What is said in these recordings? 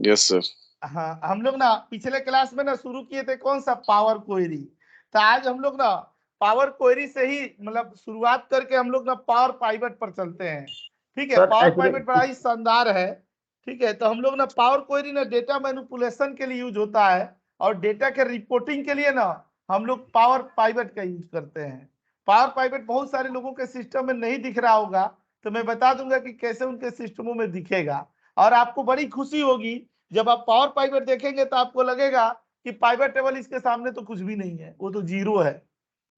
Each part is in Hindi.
Yes sir. हाँ, हम लोग ना पिछले क्लास में ना शुरू किए थे कौन सा, पावर क्वेरी। तो आज हम लोग ना पावर क्वेरी से ही मतलब शुरुआत करके हम लोग ना पावर पाइवट पर चलते हैं। ठीक है, पावर पाइवट बड़ा ही शानदार है। ठीक है, तो हम लोग ना पावर क्वेरी ना डेटा मैनिपुलेशन के लिए यूज होता है, और डेटा के रिपोर्टिंग के लिए ना हम लोग पावर पाइवट का यूज करते हैं। पावर पाइवट बहुत सारे लोगों के सिस्टम में नहीं दिख रहा होगा, तो मैं बता दूंगा कि कैसे उनके सिस्टमों में दिखेगा, और आपको बड़ी खुशी होगी जब आप पावर पाइवट देखेंगे तो आपको लगेगा कि पाइवट टेबल इसके सामने तो कुछ भी नहीं है, वो तो जीरो है।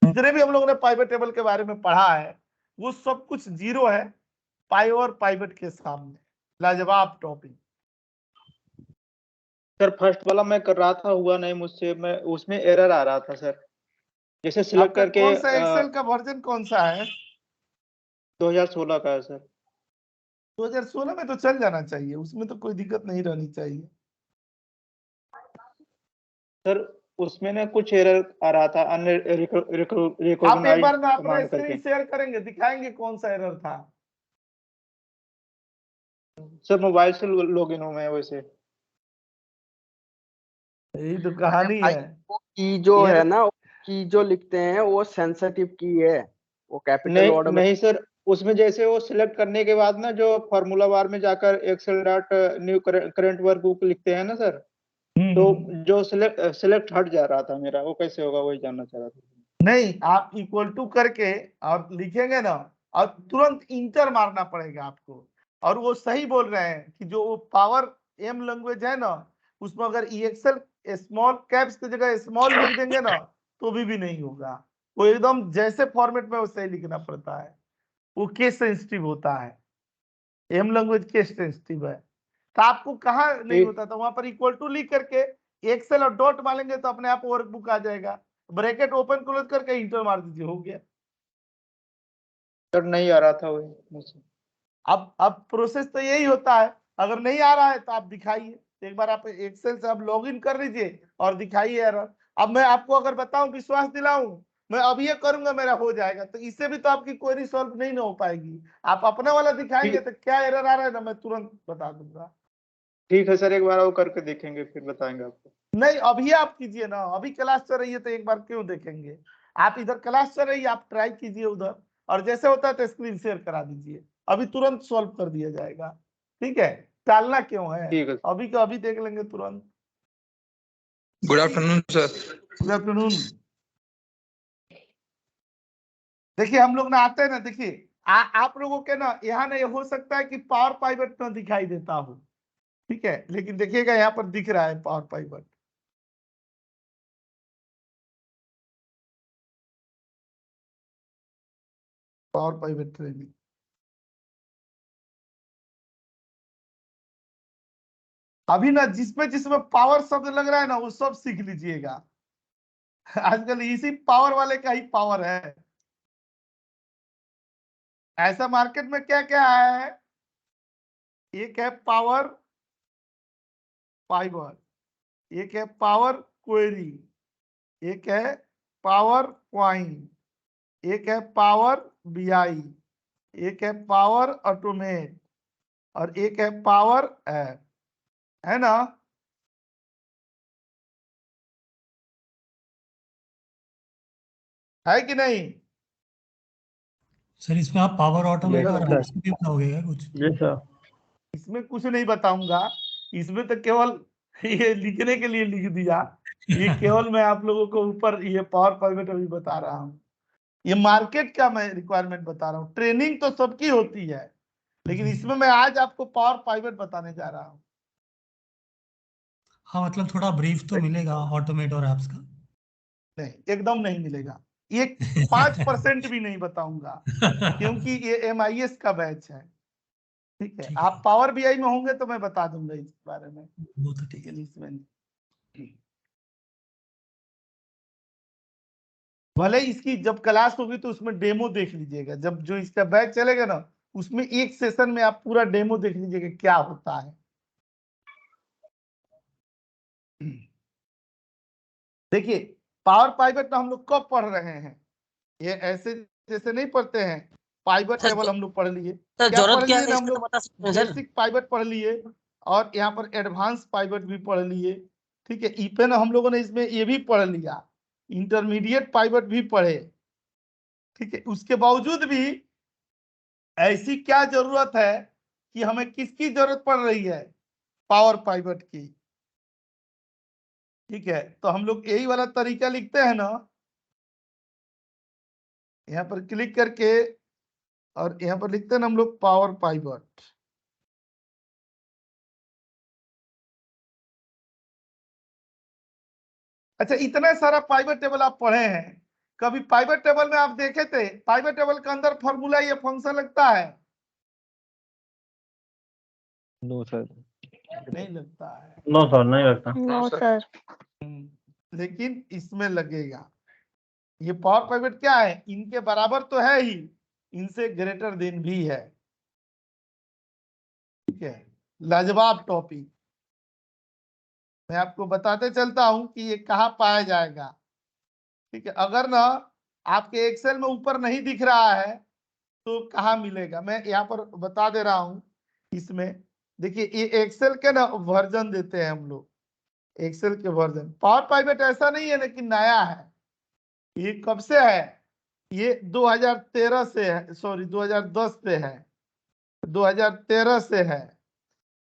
जितने भी हम लोगों ने पाइवट टेबल के बारे में पढ़ा है वो सब कुछ जीरो है पावर पाइवट के सामने। लाजवाब टॉपिक। सर फर्स्ट वाला मैं कर रहा था, हुआ नहीं मुझसे, मैं उसमें एरर आ रहा था सर। जैसे सिलेक्ट आपका करके कौन सा एक्सेल का वर्जन कौन सा है? 2016 का है सर। 2016 में तो चल जाना चाहिए, उसमें तो कोई दिक्कत नहीं रहनी चाहिए। सर उसमें ना कुछ एरर आ रहा था, आप एक रिकॉग्नाइज बार ना अपना कमांड स्क्रीन करके। शेयर करेंगे, दिखाएंगे कौन सा एरर था। सर मोबाइल से लॉगिन हूँ मैं वैसे। यही तो कहानी भाई, है। वो की जो ये है ना, की जो लिखते हैं वो सेंसिटिव की है, वो कैपिटल वर्ड में। नहीं सर, उसमें जैसे वो सिलेक्ट करने के बाद ना जो फॉर्मूला बार में जाकर excel dot new current workbook लिखते हैं ना सर, तो जो सिलेक्ट हट जा रहा था मेरा, वो कैसे होगा वही जानना चाह रहा था। नहीं, आप इक्वल टू करके और लिखेंगे ना, और तुरंत इंटर मारना पड़ेगा आपको। और वो सही बोल रहे हैं कि जो पावर एम लैंग्वेज है ना, उसमें अगर एक्सेल स्मॉल कैप्स की जगह स्मॉल लिख देंगे ना तो भी नहीं होगा। वो एकदम जैसे फॉर्मेट में वैसे ही लिखना पड़ता है, वो केस सेंसिटिव होता है। एम लैंग्वेज केस सेंसिटिव है। तो आपको कहाँ नहीं होता था, वहां पर इक्वल टू लिख करके एक्सेल और डॉट मारेंगे तो अपने आप वर्कबुक आ जाएगा। ब्रैकेट ओपन क्लोज करके इंटर मार दीजिए, हो गया। सर नहीं आ रहा था वही मुझसे। अब प्रोसेस तो यही होता है। अगर नहीं आ रहा है तो आप दिखाइए, एक बार आप एक्सेल से आप लॉग इन कर लीजिए और दिखाइए एरर। अब मैं आपको अगर बताऊं, विश्वास दिलाऊं, मैं अब ये करूंगा मेरा हो जाएगा, तो इससे भी तो आपकी क्वेरी सॉल्व नहीं ना हो पाएगी। आप अपना वाला दिखाएंगे तो क्या एरर आ रहा है ना मैं तुरंत बता दूंगा। ठीक है सर, एक बार वो करके देखेंगे फिर बताएंगे आपको। नहीं, अभी आप कीजिए ना, अभी क्लास चल रही है तो एक बार क्यों देखेंगे। आप इधर क्लास चल रही है, आप ट्राई कीजिए उधर, और जैसे होता है तो स्क्रीन शेयर करा दीजिए, अभी तुरंत सॉल्व कर दिया जाएगा। ठीक है, टालना क्यों है, ठीक है। अभी का अभी देख लेंगे तुरंत। Good afternoon sir. Good afternoon. देखिए हम लोग ना आते हैं ना, देखिए आप लोगों के ना यहाँ ना ये हो सकता है कि पावर पाइवट ना दिखाई देता हो, ठीक है, लेकिन देखिएगा यहाँ पर दिख रहा है power pivot. Power pivot training अभी ना जिसमें जिसमें पावर शब्द लग रहा है ना वो सब सीख लीजिएगा। आजकल इसी पावर वाले का ही पावर है। ऐसा मार्केट में क्या क्या है, एक है पावर पाइवर, एक है पावर क्वेरी, एक है पावर पॉइंट, एक है पावर बीआई, एक है पावर ऑटोमेट, और एक है पावर ऐप, है ना। है कि नहीं? सर इसमें आप पावर ऑटोमेट और ऐप्स भी बताओगे क्या कुछ? जी सर। इसमें कुछ नहीं बताऊंगा, इसमें तो केवल ये लिखने के लिए लिख दिया। ये केवल मैं आप लोगों को ऊपर ये पावर पॉइंट अभी बता रहा हूँ, ये मार्केट का मैं रिक्वायरमेंट बता रहा हूँ। ट्रेनिंग तो सबकी होती है, लेकिन इसमें मैं आज आपको पावर पाइवट बताने जा रहा हूँ। हाँ मतलब थोड़ा ब्रीफ तो मिलेगा ऑटोमेट और ऐप्स का? नहीं, एकदम नहीं मिलेगा, ये 5% भी नहीं बताऊंगा, क्योंकि ये MIS का बैच है। ठीक है, आप पावर बीआई में होंगे तो मैं बता दूंगा इस बारे में। वो तो ठीक है। इसमें भले इसकी जब क्लास होगी तो उसमें डेमो देख लीजिएगा, जब जो इसका बैच चलेगा ना उसमें एक सेशन में आप पूरा डेमो देख लीजिएगा क्या होता है। देखिए पावर पाइवट तो हम लोग कब पढ़ रहे हैं, ये ऐसे जैसे नहीं पढ़ते हैं। पाइवट टेबल हम लोग पढ़ लिए, क्या पढ़ लिए ना हम लोग, बेसिक पाइवट पढ़ लिए, और यहाँ पर एडवांस पाइवट भी पढ़ लिए। ठीक है, इपेन हम लोगों ने इसमें ये भी पढ़ लिया, इंटरमीडिएट पाइवट भी पढ़े। ठीक है, उसके बावजूद भी ऐसी क्या जरूरत है कि हमें किसकी जरूरत पड़ रही है, पावर पाइवट की। ठीक है, तो हम लोग यही वाला तरीका लिखते हैं ना, यहाँ पर क्लिक करके और यहाँ पर लिखते हैं ना हम लोग पावर पाइवट। अच्छा, इतना सारा पाइवट टेबल आप पढ़े हैं, कभी पाइवट टेबल में आप देखे थे पाइवट टेबल के अंदर फॉर्मूला या फंक्शन लगता है? No sir. नहीं लगता है। नो सर, नहीं लगता। No sir. लेकिन इसमें लगेगा। ये पावर पाइवट क्या है, इनके बराबर तो है ही, इनसे ग्रेटर देन भी है। ठीक है, लाजवाब टॉपिक। मैं आपको बताते चलता हूं कि ये कहाँ पाया जाएगा। ठीक है, अगर ना आपके एक्सेल में ऊपर नहीं दिख रहा है तो कहाँ मिलेगा, मैं यहाँ पर बता दे रहा हूं। इसमें देखिए, ये एक्सेल के ना वर्जन देते हैं हम लोग, एक्सेल के वर्जन। पावर पाइवट ऐसा नहीं है लेकिन नया है, ये कब से है, ये 2013 से है, सॉरी 2010 से है, 2013 से है।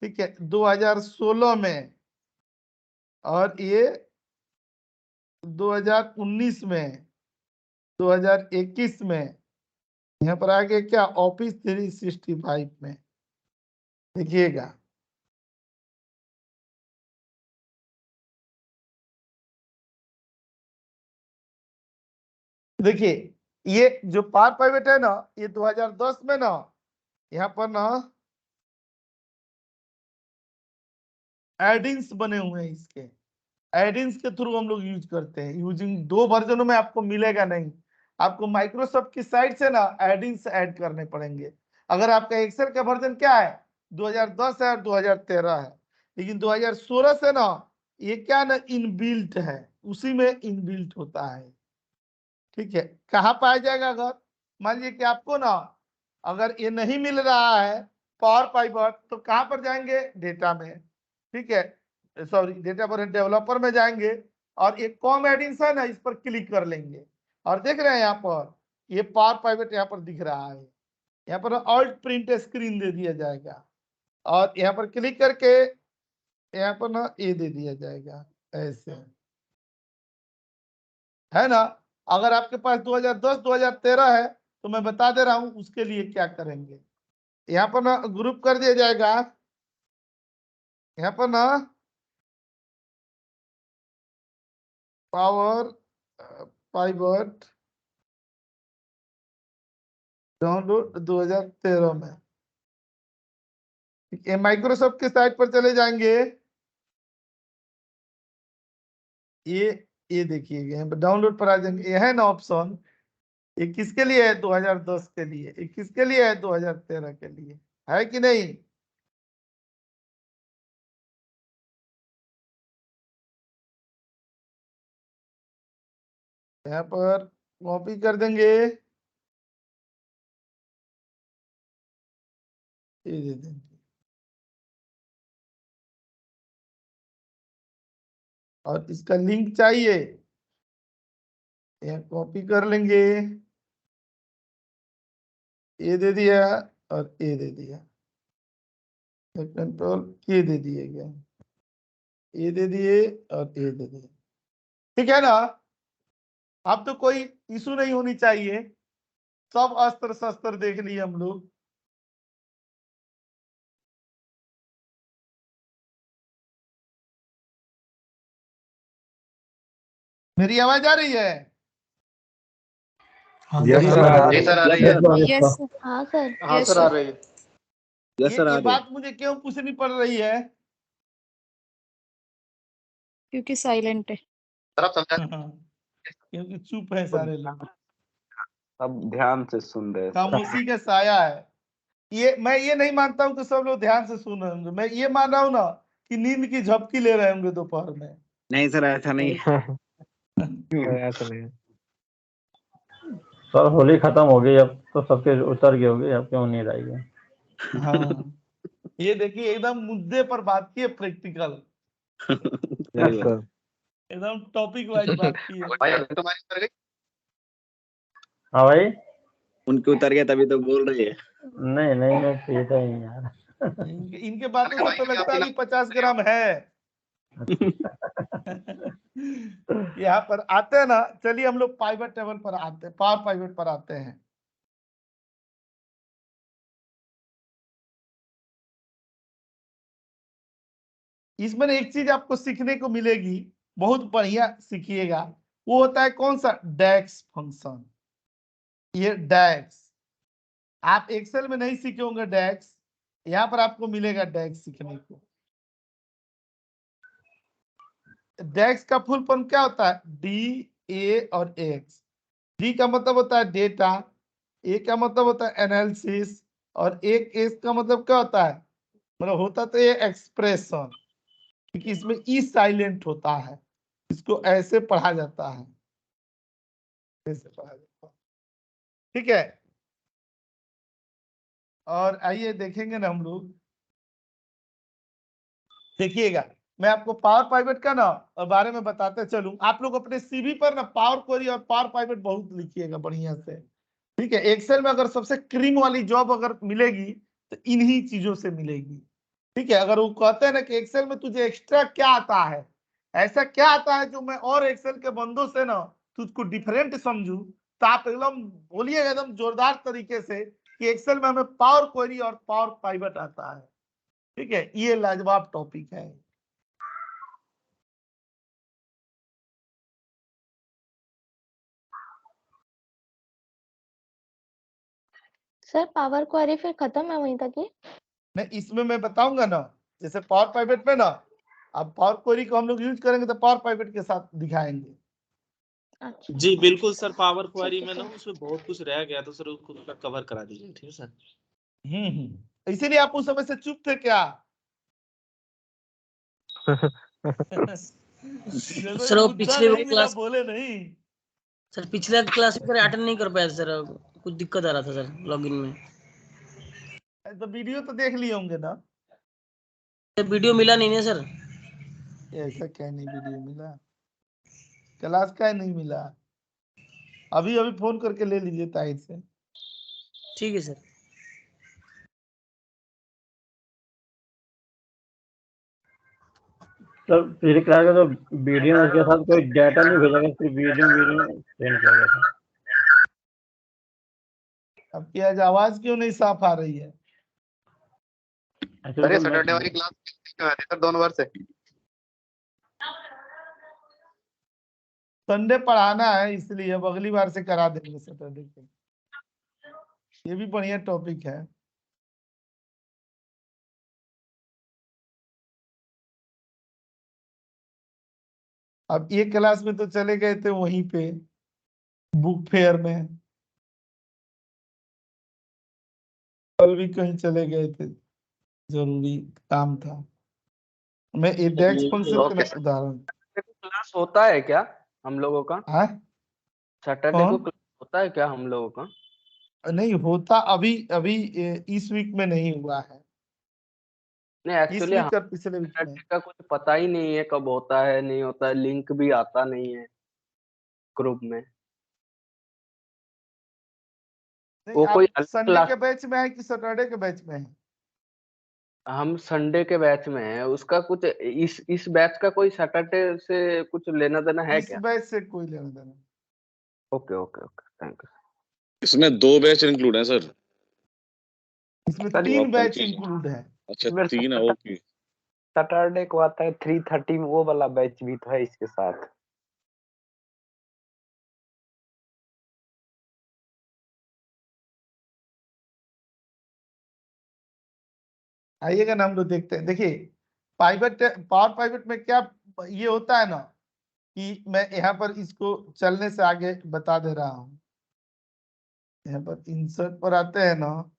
ठीक है, 2016 में, और ये 2019 में, 2021 में, यहाँ पर आगे क्या ऑफिस 365 में देखिएगा। देखिए, ये जो पावर पाइवट है ना, ये 2010 में ना, यहाँ पर ना एडिंग्स बने हुए हैं। इसके एडिंग्स के थ्रू हम लोग यूज करते हैं। यूजिंग 2 वर्जनों में आपको मिलेगा नहीं, आपको माइक्रोसॉफ्ट की साइट से ना एडिंग्स ऐड करने पड़ेंगे। अगर आपका एक्सेल का वर्जन क्या है, 2010 है और 2013 है, लेकिन 2016 से ना ये क्या ना इनबिल्ट है, उसी में इनबिल्ट होता है। ठीक है, कहाँ पाया जाएगा, अगर मान लीजिए कि आपको ना अगर ये नहीं मिल रहा है पावर पाइवट, तो कहाँ पर जाएंगे, डेटा में। ठीक है, सॉरी डेटा पर डेवलपर में जाएंगे और एक कॉम एडिंग्स है ना, इस पर क्लिक कर लेंगे और देख रहे हैं यहाँ पर ये पावर पाइवट यहाँ पर दिख रहा है। यहाँ पर ऑल्ट प्रिंट स्क्रीन दे दिया जाएगा और यहाँ पर क्लिक करके यहाँ पर ना ये दे दिया जाएगा, ऐसे है ना। अगर आपके पास 2010 2013 है तो मैं बता दे रहा हूं उसके लिए क्या करेंगे। यहाँ पर ना ग्रुप कर दिया जाएगा, यहाँ पर ना पावर पाइवट डाउनलोड 2013 में। ये माइक्रोसॉफ्ट के साइट पर चले जाएंगे, ये देखिएगा यहाँ पर डाउनलोड पर आ जाएंगे, ये है ना ऑप्शन, ये किसके लिए है, 2010 के लिए, ये किसके लिए है, 2013 के लिए, है कि नहीं। यहाँ पर कॉपी कर देंगे, ये दे देंगे और इसका लिंक चाहिए, यहाँ कॉपी कर लेंगे, ये दे दिया और ये दे दिया, कंट्रोल ये दे दिए गया, ये दे दिए और ये दे दिए। ठीक है ना, अब तो कोई इशू नहीं होनी चाहिए, सब अस्त्र शस्त्र देख लिए हम लोग। मेरी आवाज आ रही है? हाँ यस सर, सर, आ रही यस सर, आ है। रही है। यस हाँ सर। हाँ सर, आ रही है। यस सर, आ ये रही है। बात मुझे क्यों पूछनी पड़ रही है? क्योंकि साइलेंट है। क्योंकि चुप है सारे लोग, सब ध्यान से सुन रहे हैं। खामोशी का साया है। ये मैं ये नहीं मानता हूँ कि सब लोग ध्यान से सुन रहे होंगे, मैं ये मान रहा हूँ ना कि नींद की झपकी ले रहे होंगे दोपहर में। नहीं सर, ऐसा नहीं ऐसा नहीं है। सर, होली खत्म हो गई, अब तो सबके उतर गई होगी, अब क्यों नहीं रहेगी। हाँ, ये देखिए एकदम मुद्दे पर बात की है, प्रैक्टिकल, सही बात। एकदम टॉपिक वाइज बात की है। भाई अभी तुम्हारी उतर गई। हाँ भाई, उनके उतर गया तभी तो बोल रही है। नहीं नहीं मैं पीता ही नहीं यार। इनके बातों से तो लगता है कि 50 ग्राम है। यहाँ पर आते हैं ना, चलिए हम लोग पाइवट टेबल पर आते हैं, पावर पाइवट पर आते हैं। इसमें एक चीज आपको सीखने को मिलेगी, बहुत बढ़िया सीखिएगा, वो होता है कौन सा, डेक्स फंक्शन। ये डेक्स आप एक्सेल में नहीं सीखे होंगे, डेक्स यहाँ पर आपको मिलेगा डेक्स सीखने को। डेक्स का फुल फॉर्म क्या होता है, डी ए और एक्स। डी का मतलब होता है डेटा, ए का मतलब होता है एनालिसिस, और एक एस का मतलब क्या होता है, मतलब होता तो ये एक्सप्रेशन, क्योंकि इसमें ई साइलेंट होता है, इसको ऐसे पढ़ा जाता है, ऐसे पढ़ा जाता है। ठीक है, और आइए देखेंगे ना हम लोग, देखिएगा मैं आपको पावर पाइवट का ना बारे में बताते चलूं। आप लोग अपने सीवी पर ना पावर क्वेरी और पावर पाइवट बहुत लिखिएगा बढ़िया से। ठीक है, एक्सेल में अगर सबसे क्रीम वाली जॉब अगर मिलेगी तो इन्हीं चीजों से मिलेगी। ठीक है, अगर वो कहते हैं ना कि एक्सेल में तुझे एक्स्ट्रा क्या आता है, ऐसा क्या आता है जो मैं और एक्सेल के बंदों से ना तुझको डिफरेंट समझू, तो आप एकदम बोलिएगा एकदम जोरदार तरीके से कि एक्सेल में हमें पावर क्वेरी और पावर पाइवट आता है। ठीक है, ये लाजवाब टॉपिक है। सर पावर क्वेरी फिर खत्म है वहीं तक ही? नहीं, इसमें मैं बताऊंगा ना, जैसे पावर पाइवट में ना, अब पावर क्वेरी को हम लोग यूज करेंगे तो पावर पाइवट के साथ दिखाएंगे। अच्छा जी बिल्कुल सर, पावर क्वेरी ठीक में है ना उसमें बहुत कुछ रह गया तो सर उसको कवर करा दीजिए। ठीक है सर। इसीलिए आप उस समय से चुप थे क्या? सर वो पिछले नहीं मिला, क्लास बोले नहीं। सर पिछले क्लास में अटेंड नहीं कर पाया था सर, कुछ दिक्कत आ रहा था सर लॉगिन में। तो वीडियो तो देख लिए होंगे ना? वीडियो मिला नहीं ना सर। ऐसा क्या नहीं वीडियो मिला, क्लास का नहीं मिला? अभी अभी फोन करके ले लीजिए ताहिर से। ठीक है सर। तो पिछली क्लास का तो वीडियो में उसके साथ कोई डाटा नहीं भेजा गया, सिर्फ वीडियो वीडियो सेंड किया गया था। अब की आज आवाज क्यों नहीं साफ आ रही है? अरे सैटरडे वाली क्लास सर 2 नंबर से संडे पढ़ाना है, इसलिए अब अगली बार से करा देंगे सैटरडे को। ये भी बढ़िया टॉपिक है। अब ये क्लास में तो चले गए थे वहीं पे बुक फेयर में, कल भी कहीं चले गए थे, जरूरी काम था। मैं इंडेक्स फंक्शन का ओके उदाहरण। क्लास होता है क्या हम लोगों का? हाँ सैटरडे को कौन? क्लास होता है क्या हम लोगों का? नहीं होता, अभी अभी इस वीक में नहीं हुआ है, नहीं इस एक्चुअली वीक और पिछले वीक में। सैटरडे का कुछ पता ही नहीं है कब होता है नहीं होता है, लिंक भी आता नहीं है ग्रुप में। नहीं, वो कोई आप अलग संडे क्लास? के बैच में है कि सैटरडे के बैच में है? हम संडे के बैच में हैं, उसका कुछ इस बैच का कोई सैटरडे से कुछ लेना देना है इस क्या? बैच से कोई लेना देना। Okay okay okay thank you. इसमें 2 बैच इंक्लूड है सर। इसमें तो 3 आप बैच कंफ्यूज इंक्लूड है। अच्छा 3 है ओके। सैटरडे को आता है 3:30 में, वो वाला बैच भी तो है इसके साथ। आइएगा ना, हम लोग देखते हैं। देखिए पाइवट, पावर पाइवट में क्या ये होता है ना कि मैं यहाँ पर इसको चलने से आगे बता दे रहा हूँ। यहाँ पर इंसर्ट पर आते हैं ना,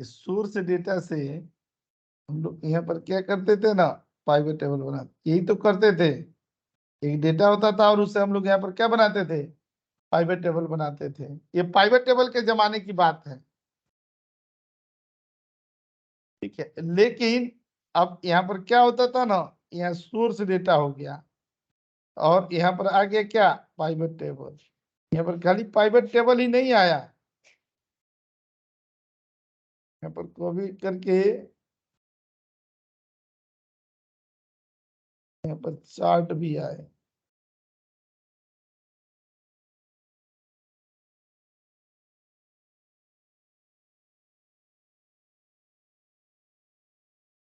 सोर्स डेटा से हम लोग यहाँ पर क्या करते थे ना, पाइवट टेबल बनाते, यही तो करते थे। एक डेटा होता था और उससे हम लोग यहाँ पर क्या बनाते थे, पाइवट टेबल बनाते थे। ये पाइवट टेबल के जमाने की बात है, ठीक है। लेकिन अब यहाँ पर क्या होता था ना, यहाँ सोर्स डेटा हो गया और यहाँ पर आ गया क्या, पाइवट टेबल। यहाँ पर खाली पाइवट टेबल ही नहीं आया, यहाँ पर कॉपी करके यहाँ पर चार्ट भी आए।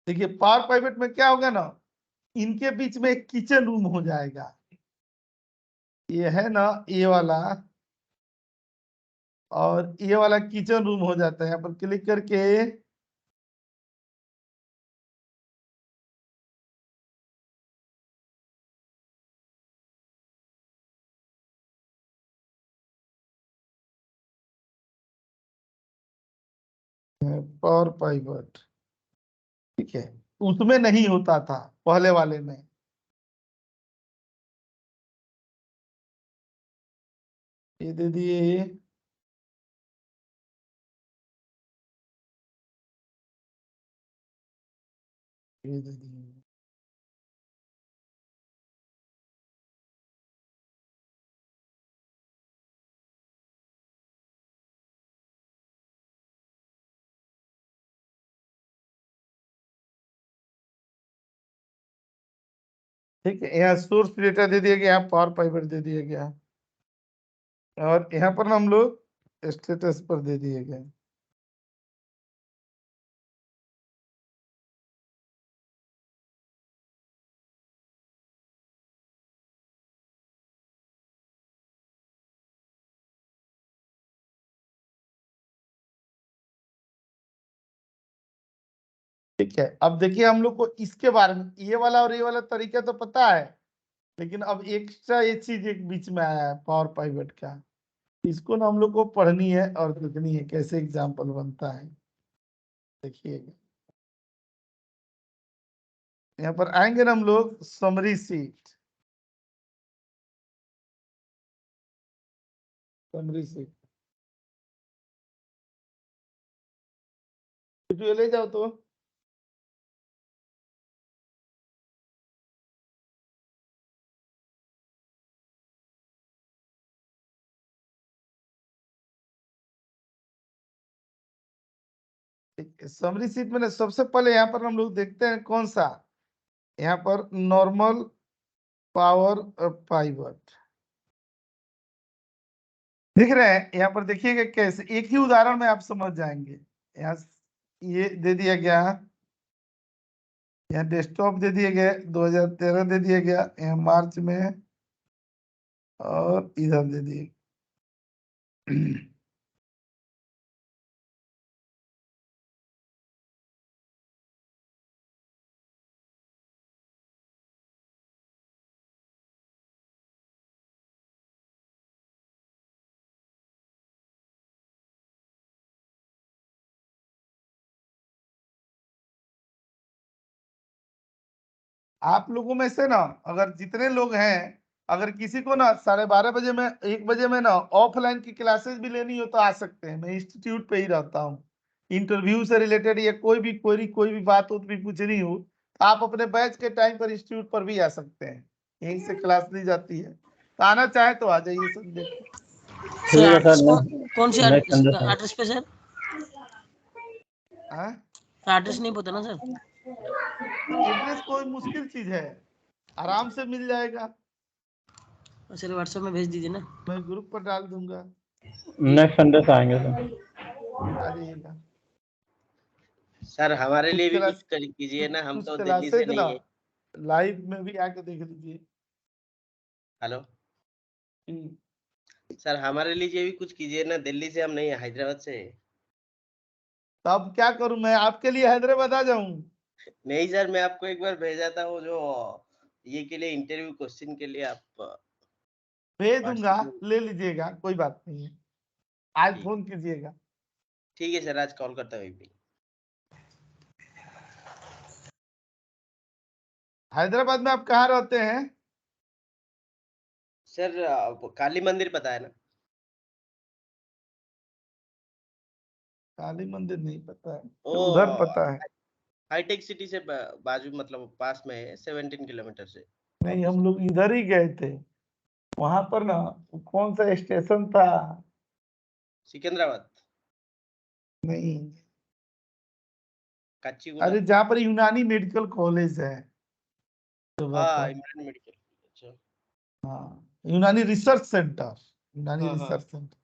देखिए पावर पाइवट में क्या होगा ना, इनके बीच में एक किचन रूम हो जाएगा। ये है ना ये वाला, और ये वाला किचन रूम हो जाता है। यहाँ पर क्लिक करके पावर पाइवट, ठीक है। उसमें नहीं होता था पहले वाले में। ये दे दिए, ये दे दिए। ठीक है, यहाँ सोर्स डेटा दे दिया गया, यहाँ पावर पाइवट दे दिया गया, और यहाँ पर हम लोग स्टेटस पर दे दिए गए। ठीक है, अब देखिए हम लोग को इसके बारे में ये वाला और ये वाला तरीका तो पता है, लेकिन अब एक्स्ट्रा ये चीज एक बीच में आया है पावर पाइवट का। इसको ना हम लोग को पढ़नी है और देखनी है कैसे एग्जाम्पल बनता है। देखिएगा यहाँ पर आएंगे ना हम लोग समरी सीट, समरी सीट ले जाओ तो। समरी सीट में ना सबसे पहले यहाँ पर हम लोग देखते हैं कौन सा, यहाँ पर नॉर्मल पावर पाइवट दिख रहे हैं। यहाँ पर देखिएगा कैसे, एक ही उदाहरण में आप समझ जाएंगे। यहाँ ये दे दिया गया, यहाँ डेस्कटॉप दे दिए गए 2013 दे दिया गया, यहाँ मार्च में, और इधर दे दिए। आप लोगों में से ना अगर जितने लोग हैं, अगर किसी को ना 12:30 बजे में 1 बजे में ना ऑफलाइन की क्लासेस भी लेनी हो तो आ सकते हैं। मैं इंस्टीट्यूट पे ही रहता हूँ। इंटरव्यू से रिलेटेड या कोई भी क्वेरी, कोई भी बात हो भी पूछनी हो तो आप अपने बैच के टाइम पर इंस्टीट्यूट पर भी आ सकते हैं, यहीं से क्लास ली जाती है। तो आना चाहे तो आ जाइए संडे को। सर एड्रेस कौन सी एड्रेस पे सर? एड्रेस नहीं पता ना सर। एड्रेस कोई मुश्किल चीज है, आराम से मिल जाएगा। सर व्हाट्सएप में भेज दीजिए ना, मैं ग्रुप पर डाल दूंगा। नेक्स्ट संडे से आएंगे सर। आ जाइएगा सर, हमारे लिए भी क्लास- कुछ कीजिए ना, हम कुछ तो दिल्ली से क्लासेज नहीं ना है। लाइव में भी आके देख लीजिए। हेलो सर, हमारे लिए भी कुछ कीजिए ना, दिल्ली से हम नहीं है, हैदराबाद से है। तो अब क्या करूं, मैं आपके लिए हैदराबाद आ जाऊं? नहीं सर, मैं आपको एक बार भेजा था वो जो ये के लिए इंटरव्यू क्वेश्चन के लिए, आप भेज दूंगा, ले लीजिएगा, कोई बात नहीं है। आज फोन कीजिएगा। ठीक है सर, आज कॉल करता हूँ एक दिन। हैदराबाद में आप कहाँ रहते हैं? सर काली मंदिर पता है ना? काली मंदिर नहीं पता है, ओ उधर पता है। हाईटेक सिटी से बाजू मतलब पास में है, 17 किलोमीटर से। नहीं, हम लोग इधर ही गए थे, वहां पर ना कौन सा स्टेशन था? सिकंदराबाद, नहीं, काचीगुड़ा। अरे जहाँ पर यूनानी मेडिकल कॉलेज है जगह हाँ, पर। इमरान मेडिकल। अच्छा। हाँ, यूनानी रिसर्च सेंटर, यूनानी हाँ, हाँ। रिसर्च सेंटर,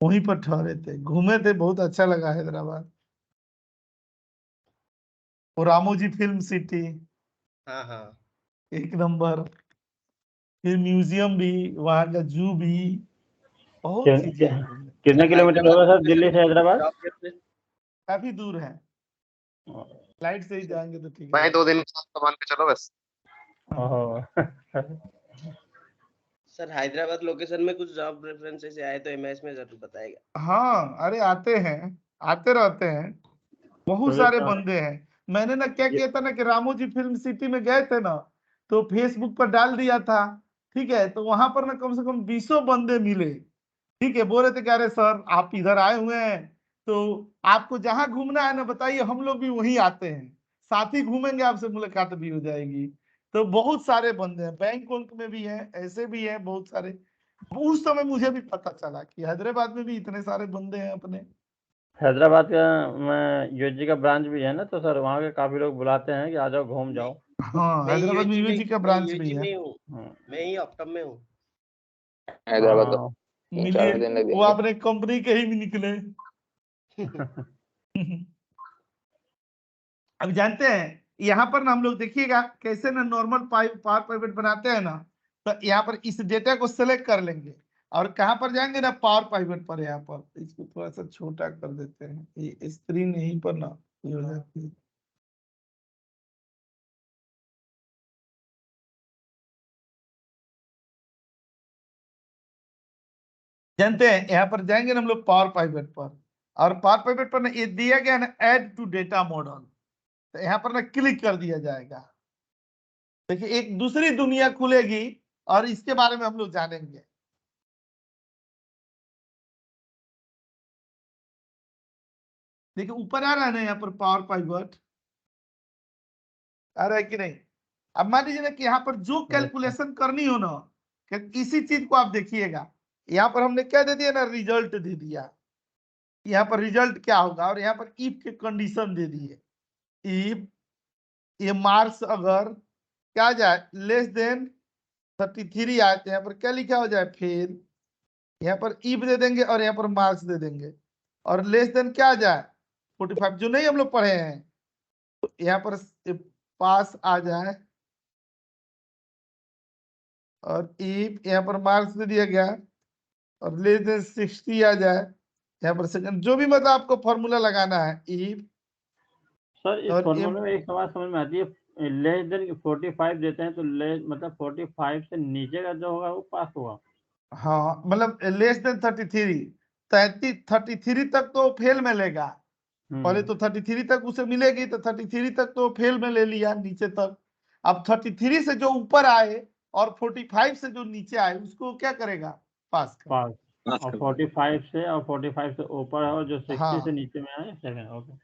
वहीं पर ठहरे थे, घूमे थे, बहुत अच्छा लगा हैदराबाद। और रामोजी फिल्म सिटी हाँ, हाँ। एक नंबर, फिर म्यूजियम भी, वहाँ का जू भी, बहुत चीजें हैं घूमने। कितने किलोमीटर होगा सर दिल्ली से हैदराबाद? काफी दूर है, फ्लाइट से ही जाएंगे तो ठीक भाई है। 2 दिन का सामान पे चलो बस। सर हैदराबाद लोकेशन में कुछ जॉब रेफरेंस से आए तो एमएस में जरूर बताएगा। हाँ, अरे आते हैं, आते रहते हैं, बहुत सारे बंदे हैं। मैंने ना क्या किया था ना कि रामोजी फिल्म सिटी में गए थे ना, तो फेसबुक पर डाल दिया था, ठीक है, तो वहां पर ना कम से कम 20 बंदे मिले, ठीक है, बोल रहे थे, कह रहे सर आप इधर आए हुए हैं तो आपको जहां घूमना है ना बताइए, हम लोग भी वहीं आते हैं, साथ ही घूमेंगे, आपसे मुलाकात भी हो जाएगी। तो बहुत सारे बंदे हैं, बैंकॉक में भी हैं, ऐसे भी हैं बहुत सारे। उस समय मुझे भी पता चला कि हैदराबाद में भी इतने सारे बंदे हैं अपने। हैदराबाद का में यूजी का ब्रांच भी है ना, तो सर वहाँ के काफी लोग बुलाते हैं कि आ जाओ घूम जाओ। हाँ, हैदराबाद में यूजी का ब्रांच भी है। में हूँ, मैं ही ऑप्टम में हूँ। हैदराबाद का हाँ। 4 दिन लग मिलिए, वो जाएंगे। अपने कंपनी के ही भी निकले। अब जानते हैं यहाँ पर ना हम लोग देखिएगा कैसे ना नॉर्मल पावर पाइवट बनाते हैं ना, तो यहाँ पर इस डेटा को सेलेक्ट कर लेंगे और कहाँ पर जाएंगे ना, पावर पाइवट पर। यहाँ पर इसको थोड़ा सा छोटा कर देते हैं, ये स्क्रीन यहीं पर ना ये हो जाती है। जानते हैं यहाँ पर जाएंगे ना हम लोग पावर पाइवट पर, और पावर पाइवट पर ना ये दिया गया ना ऐड टू डेटा मॉडल, तो यहाँ पर ना क्लिक कर दिया जाएगा। देखिए एक दूसरी दुनिया खुलेगी और इसके बारे में हम लोग जानेंगे। देखिए ऊपर आ रहा है ना यहाँ पर पावर पाइवट, आ रहा है कि नहीं? अब मान लीजिए ना कि यहाँ पर जो कैलकुलेशन करनी हो ना, इसी चीज को आप देखिएगा, यहाँ पर हमने क्या दे दिया ना, रिजल्ट दे दिया। यहाँ पर रिजल्ट क्या होगा, और यहाँ पर इफ के कंडीशन दे दिए। इफ ये मार्क्स अगर क्या आ जाए लेस देन 33 आए तो यहाँ पर क्या लिखा हो जाए फेल, यहाँ पर इफ दे देंगे और यहाँ पर मार्क्स दे देंगे, और लेस देन क्या आ जाए 45, जो नहीं हम लोग पढ़े हैं, तो यहाँ पर पास आ जाए, और इफ यहाँ पर मार्क्स दे दिया गया और लेस देन 60 आ जाए, यहाँ पर सेकंड, जो भी मतलब आपको फॉर्मूला लगाना है इफ। सर इस और फॉर्मूले में एक सवाल समझ में आती है, लेस देन 45 देते हैं तो लेस मतलब 45 से नीचे का जो होगा वो पास होगा। हाँ, मतलब लेस देन 33, 33 तक तो फेल में लेगा, पहले तो 33 तक उसे मिलेगी, तो 33 तक तो फेल में ले लिया नीचे तक। अब 33 से जो ऊपर आए और 45 से जो नीचे आए उसको क्या करेगा, पास कर। पास, और 45 से और 45 से ऊपर है और जो 60 हाँ, से नीचे में आए सेकंड। ओके,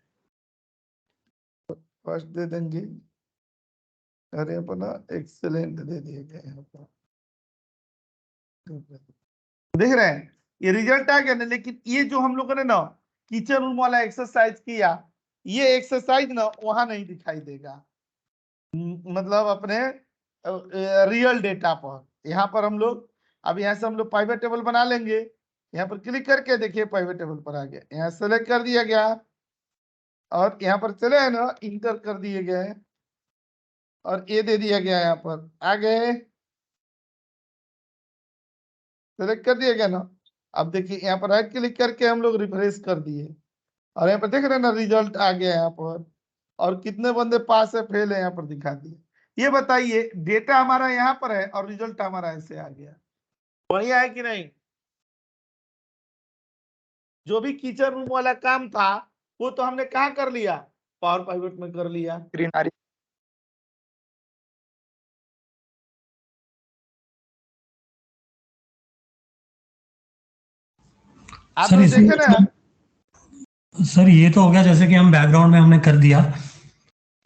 फर्स्ट दे देंगे, अरे अपना एक्सेलेंट दे दिए गए यहाँ पर, देख रहे हैं ये रिजल्ट आ गया ना। लेकिन ये जो हम लोगों ने ना किचन रूम वाला एक्सरसाइज किया, ये एक्सरसाइज ना वहां नहीं दिखाई देगा, मतलब अपने रियल डेटा पर। यहाँ पर हम लोग, अब यहाँ से हम लोग पाइवट टेबल बना लेंगे, यहाँ पर क्लिक करके देखिए पाइवट टेबल पर आ गया, यहाँ सेलेक्ट कर दिया गया और यहाँ पर चले हैं ना इंटर कर दिए गए और ये दे दिया गया, यहाँ पर आ गए, सेलेक्ट कर दिया गया ना। अब देखिए यहाँ पर राइट क्लिक करके हम लोग रिफ्रेश कर दिए और यहाँ पर देख रहे हैं ना रिजल्ट आ गया यहाँ पर, और कितने बंदे पास है फेल है यहाँ पर दिखा दिए। ये बताइए डेटा हमारा यहाँ पर है और रिजल्ट हमारा ऐसे आ गया, बढ़िया है कि नहीं? जो भी किचन रूम वाला काम था वो तो हमने कहाँ कर लिया, पावर पाइवट में कर लिया। आप सर लोग इसमें देखे ना। सर ये तो हो गया जैसे कि हम बैकग्राउंड में हमने कर दिया,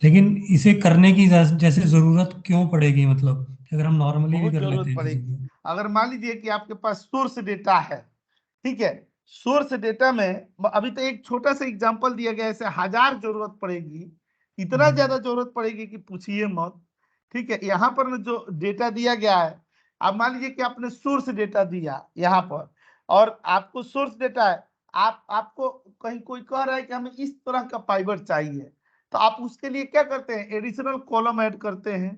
लेकिन इसे करने की जैसे जरूरत क्यों पड़ेगी, मतलब अगर हम नॉर्मली भी बहुत कर लेते जरूरत हैं पड़ेगी। अगर मान लीजिए कि आपके पास सोर्स डेटा है, ठीक है, सोर्स डेटा में अभी तो एक छोटा सा एग्जांपल दिया गया है, ऐसे 1000 जरूरत पड़ेगी, इतना ज्यादा जरूरत पड़ेगी कि पूछिए मत। ठीक है, यहाँ पर ना जो डेटा दिया गया है, आप मान लीजिए कि आपने सोर्स डेटा दिया यहाँ पर, और आपको सोर्स डेटा है, आपको कहीं कोई कह रहा है कि हमें इस तरह का पाइवट चाहिए, तो आप उसके लिए क्या करते हैं, एडिशनल कॉलम ऐड करते हैं,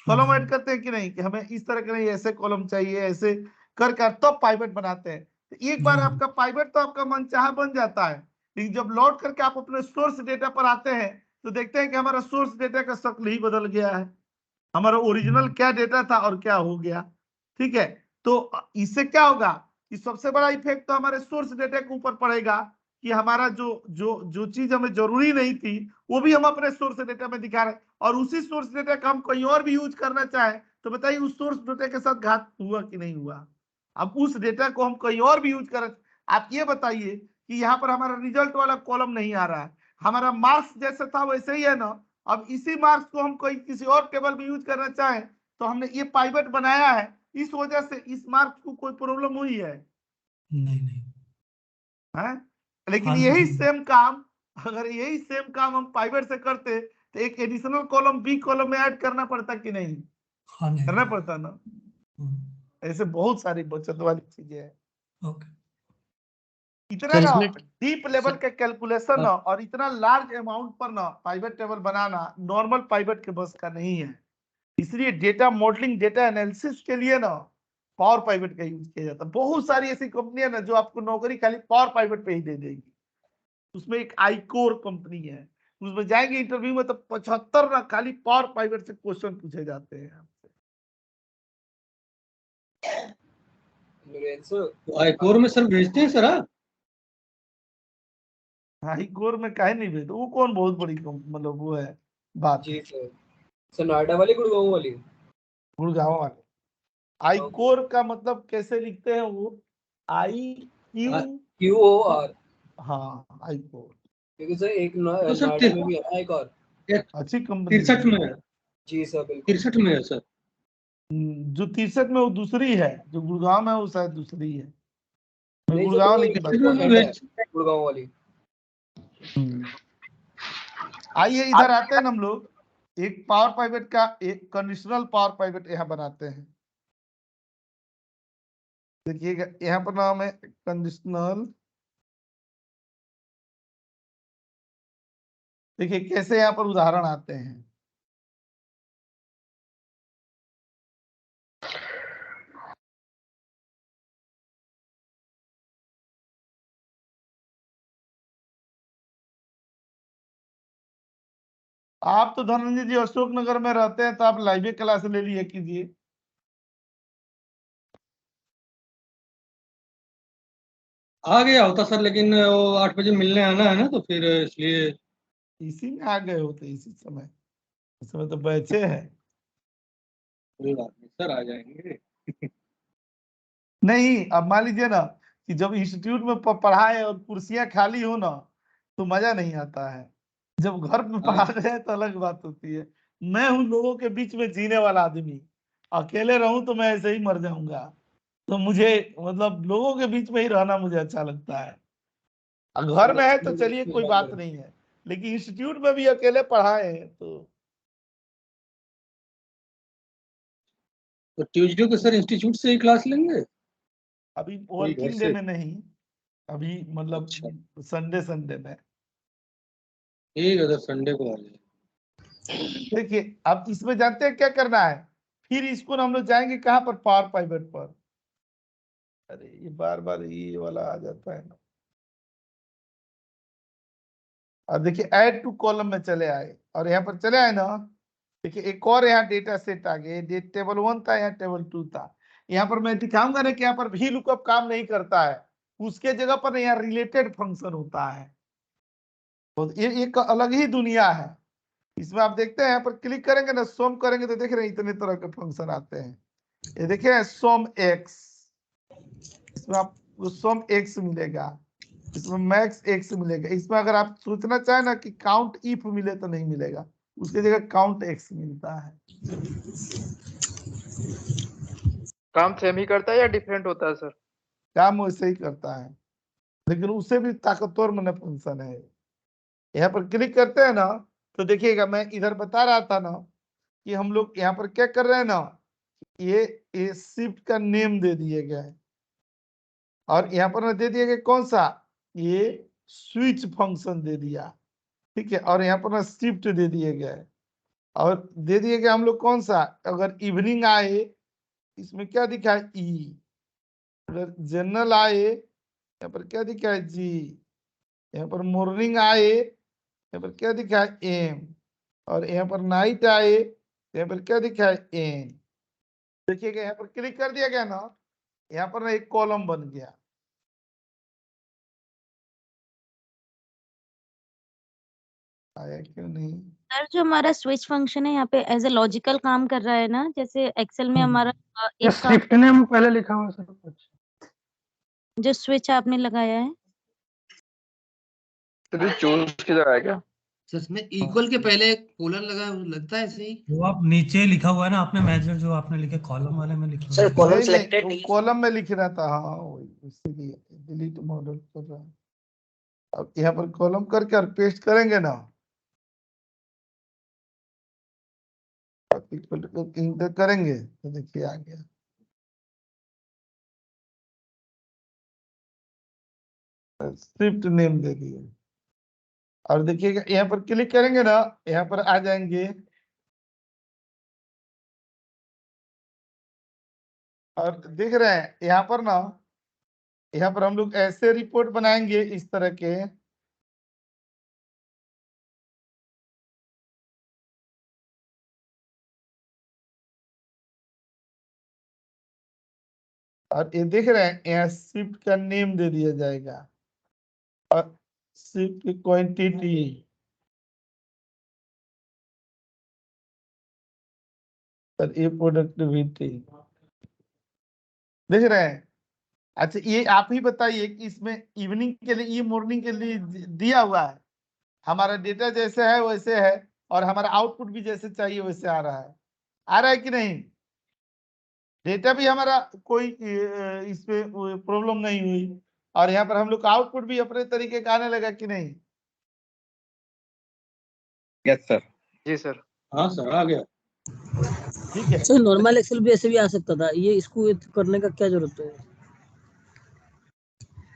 कॉलम ऐड करते हैं कि नहीं, कि हमें इस तरह के नहीं ऐसे कॉलम चाहिए, ऐसे करके तब पाइवट बनाते हैं। तो एक बार आपका पाइवट तो आपका मनचाहा बन जाता है, लेकिन जब लौट करके आप अपने सोर्स डेटा पर आते हैं तो देखते हैं कि हमारा सोर्स डेटा का शक्ल ही बदल गया है, हमारा ओरिजिनल क्या डेटा था और क्या हो गया। ठीक है, तो इससे क्या होगा कि सबसे बड़ा इफेक्ट तो हमारे सोर्स डेटा के ऊपर पड़ेगा, कि हमारा जो जो जो चीज हमें जरूरी नहीं थी वो भी हम अपने सोर्स डेटा में दिखा रहे हैं, और उसी सोर्स डेटा का हम कहीं और भी यूज करना चाहें तो बताइए उस सोर्स डेटा के साथ घात हुआ कि नहीं हुआ। अब उस डेटा को हम कहीं और भी यूज करें, आप ये बताइए कि यहाँ पर हमारा रिजल्ट वाला कॉलम नहीं आ रहा है, हमारा मार्क्स जैसा था वैसे ही है ना। अब इसी मार्क्स को हम कोई किसी और टेबल में यूज करना चाहें तो हमने ये पाइवट बनाया है, इस वजह से इस मार्क्स को कोई प्रॉब्लम हुई है? नहीं है? लेकिन हाँ यही जी। सेम काम, अगर यही सेम काम हम पाइवट से करते तो एक एडिशनल कॉलम बी कॉलम में ऐड करना पड़ता कि नहीं? हाँ नहीं करना पड़ता ना। ऐसे बहुत सारी बचत वाली चीजें हैं। ओके इतना सर ना इसमें डीप लेवल सर के कैलकुलेशन ना और इतना लार्ज अमाउंट पर ना पाइवट टेबल बनाना नॉर्मल पाइवट के बस का नहीं है, इसलिए डेटा मॉडलिंग डेटा एनालिसिस के लिए ना पावर पाइवट का यूज किया जाता है। बहुत सारी ऐसी कंपनियां ना जो आपको नौकरी खाली पावर पाइवट पे ही दे देगी। उसमें एक आईकोर कंपनी है, उसमें जाएंगे इंटरव्यू में तो 75 ना खाली पावर पाइवट से क्वेश्चन पूछे जाते हैं आपसे। आईकोर में सर भेजते हैं सर आप? आईकोर में काहे नहीं भेजते, वो कौन बहुत बड़ी मतलब वो है बात जी सर नोएडा वाली गुड़गांव वाली? गुड़गांव वाले। आईकोर का मतलब कैसे लिखते हैं वो? QOR। हाँ आईकोर, क्योंकि सर एक तो सर नोएडा में भी है ना एक और अच्छी कंपनी 63 में है। जी सर बिल्कुल 63 में है सर। जो 63 में वो दूसरी है, जो गुड़गांव में है वो शायद दूसरी है। मैं नहीं गुड़गांव सर वाली की बात कर में रहा हूँ। गुड़गांव वाली। आइए इधर आते हैं हम लोग, एक पावर पाइवट का एक कंडीशनल पावर पाइवट यहाँ बनाते हैं। देखिएगा यहाँ पर नाम है कंडीशनल। देखिए कैसे यहाँ पर उदाहरण आते हैं। आप तो धनंजय जी अशोक नगर में रहते हैं तो आप लाइव क्लास ले लिया कीजिए। आ गया होता सर, लेकिन वो 8 बजे मिलने आना है ना, तो फिर इसलिए। इसी में आ गए होते इसी समय, इस समय तो बैठे हैं। कोई बात नहीं सर, आ जाएंगे। नहीं अब मान लीजिए ना कि जब इंस्टीट्यूट में पढ़ाए और कुर्सियां खाली हो ना तो मजा नहीं आता है, जब घर में पढ़ा रहे हैं तो अलग बात होती है। मैं हूं लोगों के बीच में जीने वाला आदमी, अकेले रहूं तो मैं ऐसे ही मर जाऊंगा। तो मुझे मतलब लोगों के बीच में ही रहना मुझे अच्छा लगता है। घर में है तो चलिए कोई बात नहीं है, लेकिन इंस्टीट्यूट में भी अकेले पढ़ाए हैं तो ट्यूसडे को सर इंस्टीट्यूट से ही क्लास लेंगे? अभी वर्किंग डे में नहीं, अभी मतलब संडे संडे में। ठीक है सर, संडे को आ जाए। देखिए अब इसमें जानते हैं क्या करना है, फिर इसको हम लोग जाएंगे कहाँ पर, पावर पाइवट पर। अरे ये बार बार ये वाला आ जाता है ना। अब देखिए ऐड टू कॉलम में चले आए और यहाँ पर चले आए ना, देखिए एक और यहाँ डेटा सेट आ गए, टेबल 1 था, यहाँ टेबल 2 था। यहाँ पर मैं दिखाऊंगा ना कि यहाँ पर भी लुकअप काम नहीं करता है, उसके जगह पर यहाँ रिलेटेड फंक्शन होता है। तो ये एक अलग ही दुनिया है। इसमें आप देखते हैं यहाँ पर क्लिक करेंगे ना, सोम करेंगे तो देख रहे हैं इतने तरह के फंक्शन आते हैं। ये देखिए सोम एक्स, इसमें आप आपको सम x मिलेगा, इसमें मैक्स x मिलेगा। इसमें अगर आप सोचना चाहे ना कि काउंट इफ मिले तो नहीं मिलेगा, उसकी जगह काउंट x मिलता है। काम सेम ही करता है या डिफरेंट होता है सर? काम वैसे ही करता है, लेकिन उससे भी ताकतवर मैंने फंक्शन है। यहाँ पर क्लिक करते हैं ना तो देखिएगा, मैं इधर बता रहा था ना कि हम लोग यहाँ पर क्या कर रहे हैं ना, ये शिफ्ट का नेम दे दिए गया है, और यहाँ पर ना दे दिया गया कौन सा, ये स्विच फंक्शन दे दिया, ठीक है। और यहाँ पर ना शिफ्ट दे दिए गया है, और दे दिए गया हम लोग कौन सा, अगर इवनिंग आए इसमें क्या दिखा है ई, अगर जनरल आए यहाँ पर क्या दिखा है जी, यहाँ पर मॉर्निंग आए यहाँ पर क्या दिखा है एम, और यहाँ पर नाइट आए यहाँ पर क्या दिखा है एन। देखिएगा यहाँ पर क्लिक कर दिया गया ना, यहाँ पर ना एक कॉलम बन गया। आया क्यों नहीं? सर जो हमारा स्विच फंक्शन है यहाँ पे एज ए लॉजिकल काम कर रहा है ना, जैसे एक्सेल में हमारा ये एक काम स्क्रिप्ट नेम पहले लिखा हुआ है सर कुछ? जो स्विच आपने लगाया है तो चूज किधर है क्या? सर इसमें इक्वल के पहले कोलन लगा लगता है ऐसे ही। वो आप नीचे लिखा हुआ है ना आपने मेजर, जो आपने लिखे कॉलम वाले में लिखा हुआ सर है। कॉलम सिलेक्टेड नहीं है। कॉलम में लिख रहा था, हाँ वही इसीलिए डिलीट मॉडल कर रहा है। अब यहाँ पर कॉलम करके और पेस्ट करेंगे ना, इंटर करेंगे तो देखिए आ गया। स्क्रिप्ट नेम दे दिए, और देखिएगा यहाँ पर क्लिक करेंगे ना, यहाँ पर आ जाएंगे, और देख रहे हैं यहाँ पर ना, यहाँ पर हम लोग ऐसे रिपोर्ट बनाएंगे इस तरह के, और ये देख रहे हैं यहाँ शिफ्ट का नेम दे दिया जाएगा, और शिफ्ट की क्वांटिटी, और ये प्रोडक्टिविटी देख रहे हैं। अच्छा ये आप ही बताइए कि इसमें इवनिंग के लिए, ये मॉर्निंग के लिए दिया हुआ है, हमारा डेटा जैसे है वैसे है, और हमारा आउटपुट भी जैसे चाहिए वैसे आ रहा है कि नहीं? डेटा भी हमारा कोई इसमें प्रॉब्लम नहीं हुई, और यहाँ पर हम लोग का आउटपुट भी अपने तरीके का आने लगा कि नहीं? Yes sir. जी सर। हाँ सर आ गया। ठीक है सर नॉर्मल एक्सेल भी ऐसे भी आ सकता था, ये इसको करने का क्या जरूरत है?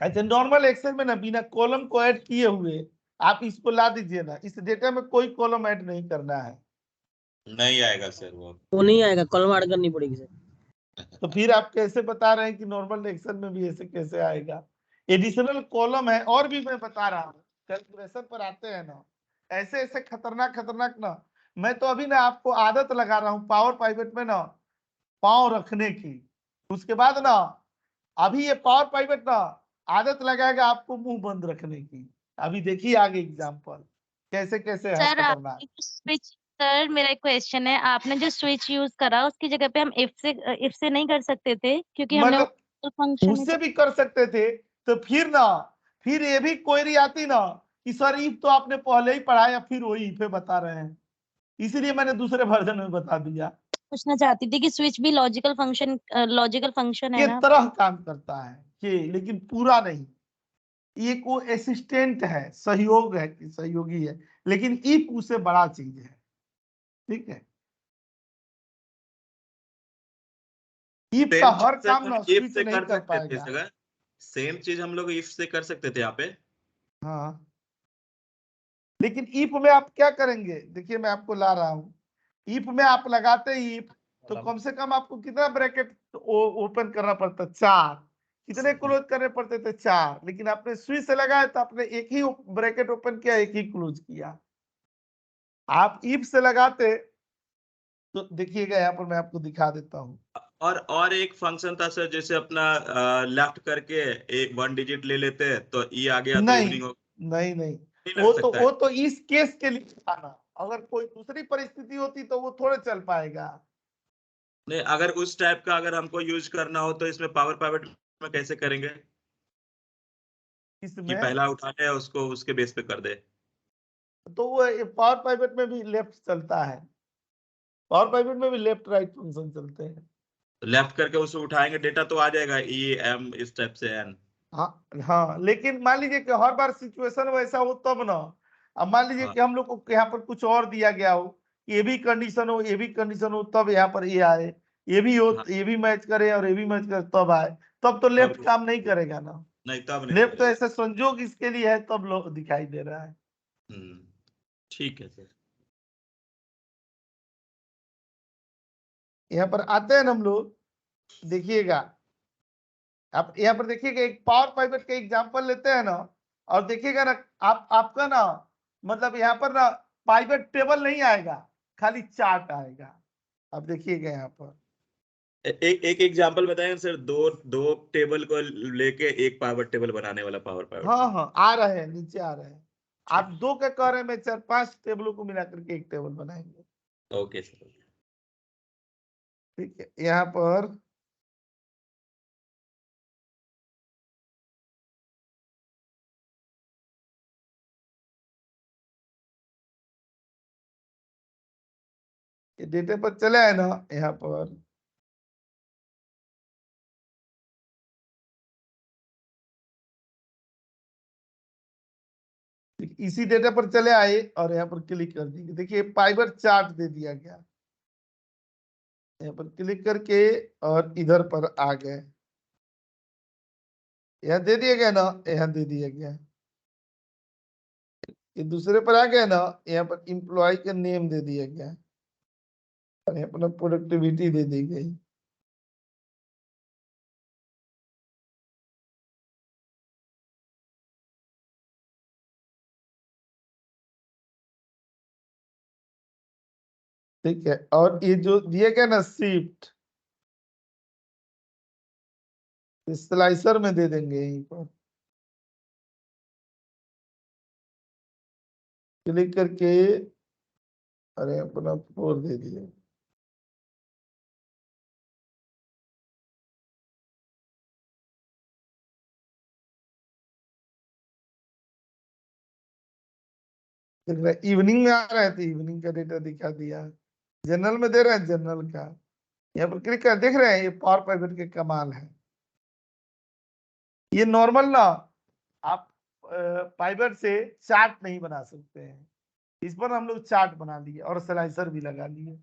अच्छा नॉर्मल एक्सेल में ना बिना कॉलम को ऐड किए हुए आप इसको ला दीजिए ना, इस डेटा में कोई कॉलम ऐड नहीं करना है। नहीं आएगा सर, वो नहीं आएगा, कॉलम ऐड करनी पड़ेगी सर। तो फिर आप कैसे बता रहे हैं कि नॉर्मल एक्सेल में भी ऐसे कैसे आएगा? एडिशनल कॉलम है, और भी मैं बता रहा हूँ, कैलकुलेशन पर आते हैं ना, ऐसे ऐसे खतरनाक खतरनाक ना, मैं तो अभी ना आपको आदत लगा रहा हूँ पावर पाइवेट में ना पाँव रखने की, उसके बाद ना अभी ये पावर पाइवेट ना आदत लगाएगा आपको मुंह बंद रखने की। अभी देखिए आगे एग्जांपल कैसे कैसे है सर खतरनाक। स्विच, सर मेरा एक क्वेश्चन है, आपने जो स्विच यूज करा उसकी जगह पे हम इफ से नहीं कर सकते थे? क्योंकि हमने मतलब फंक्शन उससे भी कर सकते थे, तो फिर ये भी क्वेरी आती ना कि सर इफ तो आपने पहले ही पढ़ाया, फिर वही इफ बता रहे हैं, इसीलिए मैंने दूसरे वर्जन में बता दिया। पूछना चाहती थी कि स्विच भी लॉजिकल फंक्शन है ये ना? तरह काम करता है ये, लेकिन पूरा नहीं, ये को असिस्टेंट है, सहयोग है, सहयोगी है, लेकिन इफ उससे बड़ा चीज है। ठीक है, इफ का हर काम ना स्विच नहीं कर पाएगा। सेम चीज हम लोग इफ से कर सकते थे यहाँ पे। हाँ लेकिन इफ में आप क्या करेंगे, देखिए मैं आपको ला रहा हूँ, इफ में आप लगाते इफ तो कम से कम आपको कितना ब्रैकेट ओपन करना पड़ता, 4, कितने क्लोज करने पड़ते थे, 4, लेकिन आपने स्विच से लगाया तो आपने एक ही ब्रैकेट ओपन किया, एक ही क्लोज किया। आप इफ से लगाते तो देखिएगा यहाँ पर मैं आपको दिखा देता हूँ। और एक फंक्शन था सर, जैसे अपना लेफ्ट करके एक 1 डिजिट ले लेते तो ई आ गया, तो इवनिंग हो नहीं वो तो इस केस के लिए था ना, अगर कोई दूसरी परिस्थिति होती तो वो थोड़े चल पाएगा। नहीं, अगर उस टाइप का अगर हमको यूज करना हो तो इसमें पावर पाइवेट में कैसे करेंगे? कि इसमें पहला उठा ले उसको उसके बेस पे कर दे। तो वो पावर पाइवेट में भी लेफ्ट चलता है, पावर पाइवेट में भी लेफ्ट राइट फंक्शन चलते हैं। लेफ्ट करके उसको उठाएंगे डेटा तो आ जाएगा ई एम इस टाइप से एन। हाँ हाँ, लेकिन मान लीजिए कि हर बार सिचुएशन वैसा हो तब ना। अब मान लीजिए कि हम लोग को यहाँ पर कुछ और दिया गया हो, ये भी कंडीशन हो, ये भी कंडीशन हो, तब यहाँ पर ये आए, ये भी हो, ये भी मैच करे और ये भी मैच करे तब आए, तब तो लेफ्ट काम नहीं करेगा ना। नहीं तब नहीं लेफ्ट तो ऐसे संजोग इसके लिए है, तब लोग दिखाई दे रहा है। ठीक है सर। यहाँ पर आते हैं हम लोग, देखिएगा आप यहाँ पर देखिएगा, एक पावर पाइवेट का एग्जांपल लेते हैं ना, और देखिएगा ना आपका ना मतलब यहाँ पर ना पाइवेट टेबल नहीं आएगा, खाली चार्ट आएगा। अब देखिएगा यहाँ पर एक एग्जांपल बताएं सर, दो टेबल को लेके एक पावर टेबल बनाने वाला पावर पाइवेट। हाँ हाँ आ रहे हैं, नीचे आ रहे हैं। आप दो के कह रहे हैं, मैं 4-5 टेबलों को मिलाकर के एक टेबल बनाएंगे। Okay sir. ठीक है, यहाँ पर डेटा पर चले आए ना, यहाँ पर इसी डेटा पर चले आए और यहाँ पर क्लिक कर देंगे। देखिए पाइवेट चार्ट दे दिया गया, यहाँ पर क्लिक करके और इधर पर आ गए, यहाँ दे दिया गया ना, यहाँ दे दिया गया। ये दूसरे पर आ गया ना, यहाँ पर एम्प्लॉय का नेम दे दिया गया और यहाँ पर प्रोडक्टिविटी दे दी गई। ठीक है, और ये जो दिए गए ना शिफ्ट, स्लाइसर में दे देंगे यहीं पर क्लिक करके, अरे अपना 4 दे दिए। इवनिंग में आ रहा है तो इवनिंग का डेटा दिखा दिया, जनरल में दे रहे हैं जनरल का। यहाँ पर क्लिक कर, देख रहे हैं ये पावर पाइवेट के कमाल है। ये नॉर्मल ना आप पाइवेट से चार्ट नहीं बना सकते हैं, इस पर हम लोग चार्ट बना लिए और स्लाइसर भी लगा लिए।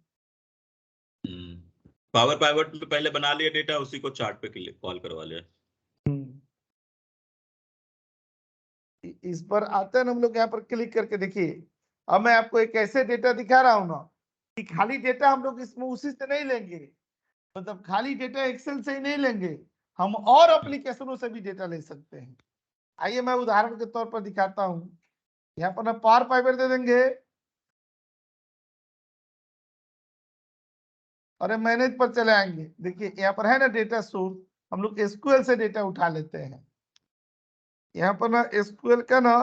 पावर पाइवेट में पहले बना लिया डेटा, उसी को चार्ट पे कॉल करवा लिया। इस पर आते हैं हम लोग, यहाँ पर क्लिक करके देखिए। अब मैं आपको एक ऐसे डेटा दिखा रहा हूं ना कि खाली डेटा हम लोग इसमें उसी से नहीं लेंगे, मतलब खाली डेटा एक्सेल से ही नहीं लेंगे, हम और एप्लीकेशनों से भी डेटा ले सकते हैं। आइए मैं उदाहरण के तौर पर दिखाता हूँ। यहाँ पर ना पावर पाइवेट दे देंगे और मैनेज पर चले आएंगे। देखिए यहाँ पर है ना डेटा सोर्स, हम लोग एसक्यूएल से डेटा उठा लेते हैं। यहाँ पर ना एसक्यूएल का ना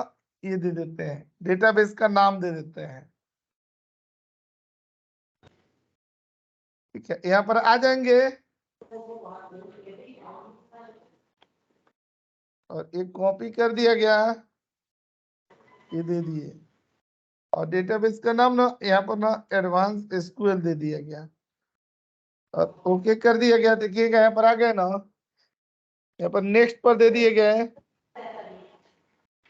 ये दे देते हैं, डेटाबेस का नाम दे देते हैं। ठीक है, यहाँ पर आ जाएंगे और एक कॉपी कर दिया गया, ये दे दिए, और डेटाबेस का नाम ना यहाँ पर ना एडवांस एसक्यूएल दे दिया गया और ओके कर दिया गया। देखिएगा यहाँ पर आ गए ना, यहाँ पर नेक्स्ट पर दे दिए गए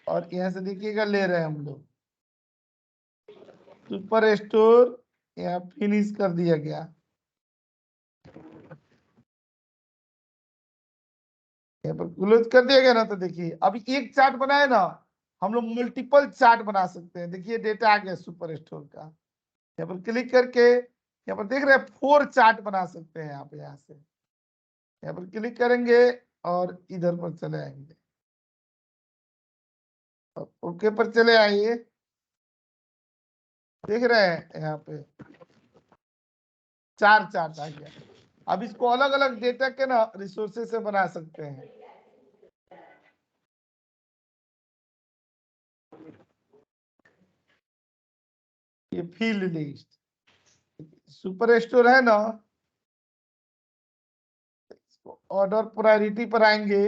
और यहाँ से देखिएगा ले रहे हैं हम लोग सुपर स्टोर, यहाँ फिनिश कर दिया गया। यहाँ पर क्लोज कर दिया गया ना, तो देखिए अभी एक चार्ट बनाए ना, हम लोग मल्टीपल चार्ट बना सकते हैं। देखिए डेटा आ गया सुपर स्टोर का, यहाँ पर क्लिक करके यहाँ पर देख रहे हैं 4 चार्ट बना सकते हैं आप। यहाँ से यहाँ पर क्लिक करेंगे और इधर पर चले आएंगे, ओके पर चले आइए। देख रहे हैं यहाँ पे 4 चार्ट आ गया। अब इसको अलग अलग डेटा के ना रिसोर्सेज से बना सकते हैं। ये फील्ड लिस्ट सुपर स्टोर है ना, ऑर्डर प्रायोरिटी पर आएंगे,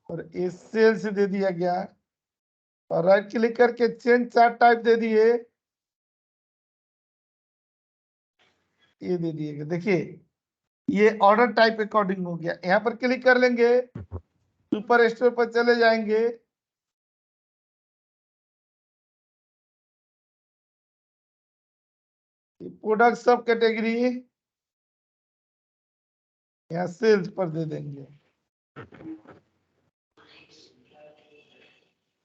और एसएल से दे दिया गया और राइट क्लिक करके चेंज चार्ट टाइप दे दिए, ये दे दिएगा। देखिए ये ऑर्डर टाइप अकॉर्डिंग हो गया। यहाँ पर क्लिक कर लेंगे, सुपर स्टोर पर चले जाएंगे, प्रोडक्ट सब कैटेगरी यहाँ सेल्स पर दे देंगे।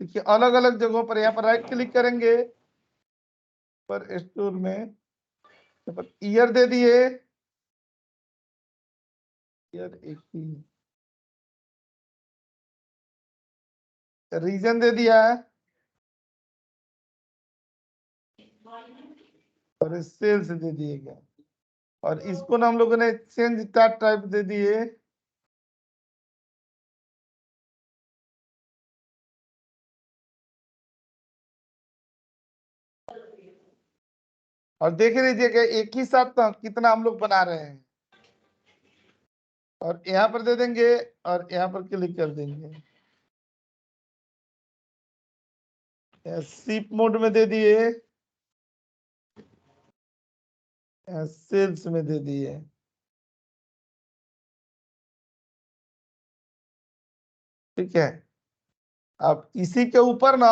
देखिए अलग अलग जगहों पर यहाँ पर राइट क्लिक करेंगे, पर स्टोर में ईयर दे दिए, ईयर 18, रीजन दे दिया है और सेल्स दे दिएगा। और इसको ना हम लोगों ने चेंज टाइप दे दिए, और देख लीजिएगा एक ही साथ ना कितना हम लोग बना रहे हैं। और यहाँ पर दे देंगे और यहाँ पर क्लिक कर देंगे, शिप मोड में दे दिए, सेल्स में दे दिए। ठीक है, अब इसी के ऊपर ना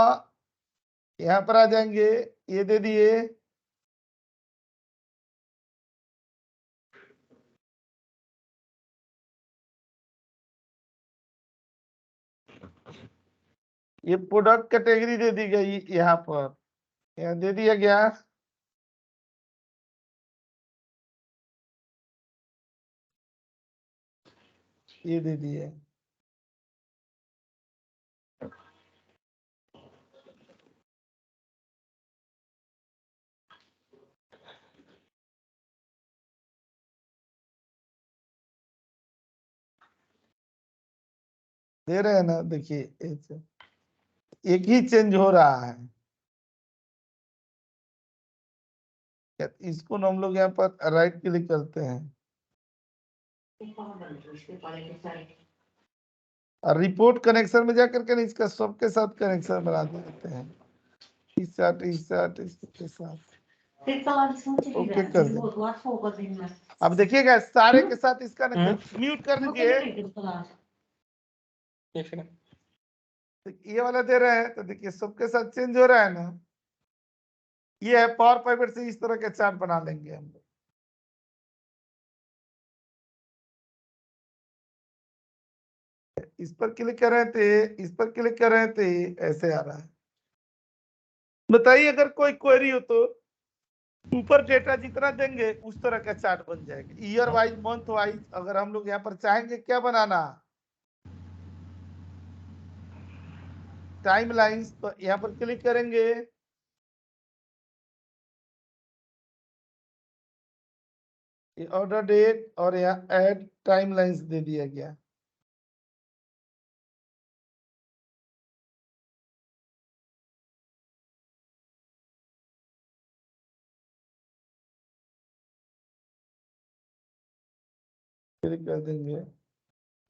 यहाँ पर आ जाएंगे, ये दे दिए, ये प्रोडक्ट कैटेगरी दे दी गई, यहाँ पर यहाँ दे दिया गया, ये दे दिए। दे रहे हैं ना, देखिए एक ही चेंज हो रहा है। इसको ना हम लोग यहाँ पर राइट क्लिक करते हैं और रिपोर्ट कनेक्शन में जाकर के इसका सबके साथ कनेक्शन बना देते हैं, इस साथ इसके साथ ओके कर दें। अब देखिएगा सारे के साथ इसका म्यूट कर दीजिए, ये वाला दे रहे हैं तो देखिए सबके साथ चेंज हो रहा है ना। ये है पावर पाइवेट से इस तरह के चार्ट बना लेंगे हम लोग। इस पर क्लिक कर रहे थे, इस पर क्लिक कर रहे थे, ऐसे आ रहा है। बताइए अगर कोई क्वेरी हो तो ऊपर डेटा जितना देंगे उस तरह का चार्ट बन जाएगा, ईयर वाइज, मंथ वाइज। अगर हम लोग यहाँ पर चाहेंगे क्या बनाना, टाइम लाइन्स, तो यहाँ पर क्लिक करेंगे, ऑर्डर डेट और यहाँ ऐड टाइम लाइन्स दे दिया गया। क्लिक कर देंगे,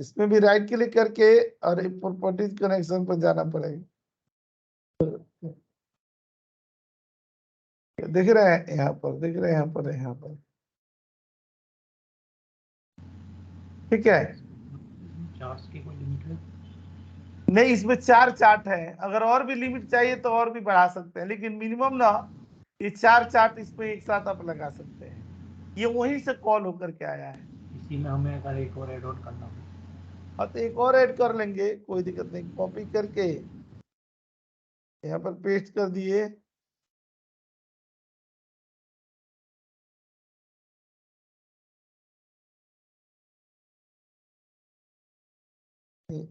इसमें भी राइट क्लिक करके और प्रॉपर्टीज कनेक्शन पर जाना पड़ेगा। देख रहे हैं यहाँ पर, देख रहे हैं यहाँ पर, यहाँ पर। ठीक है, चार्ट्स की कोई लिमिट है? नहीं, इसमें 4 चार्ट है, अगर और भी लिमिट चाहिए तो और भी बढ़ा सकते हैं, लेकिन मिनिमम ना ये 4 चार्ट इसमें एक साथ आप लगा सकते हैं। ये वहीं से कॉल होकर के आया है। इसी में हमें अगर एक और ऐड ऑन करना हो हाँ तो एक और ऐड कर लेंगे, कोई दिक्कत नहीं। कॉपी करके यहाँ पर पेस्ट कर दिए,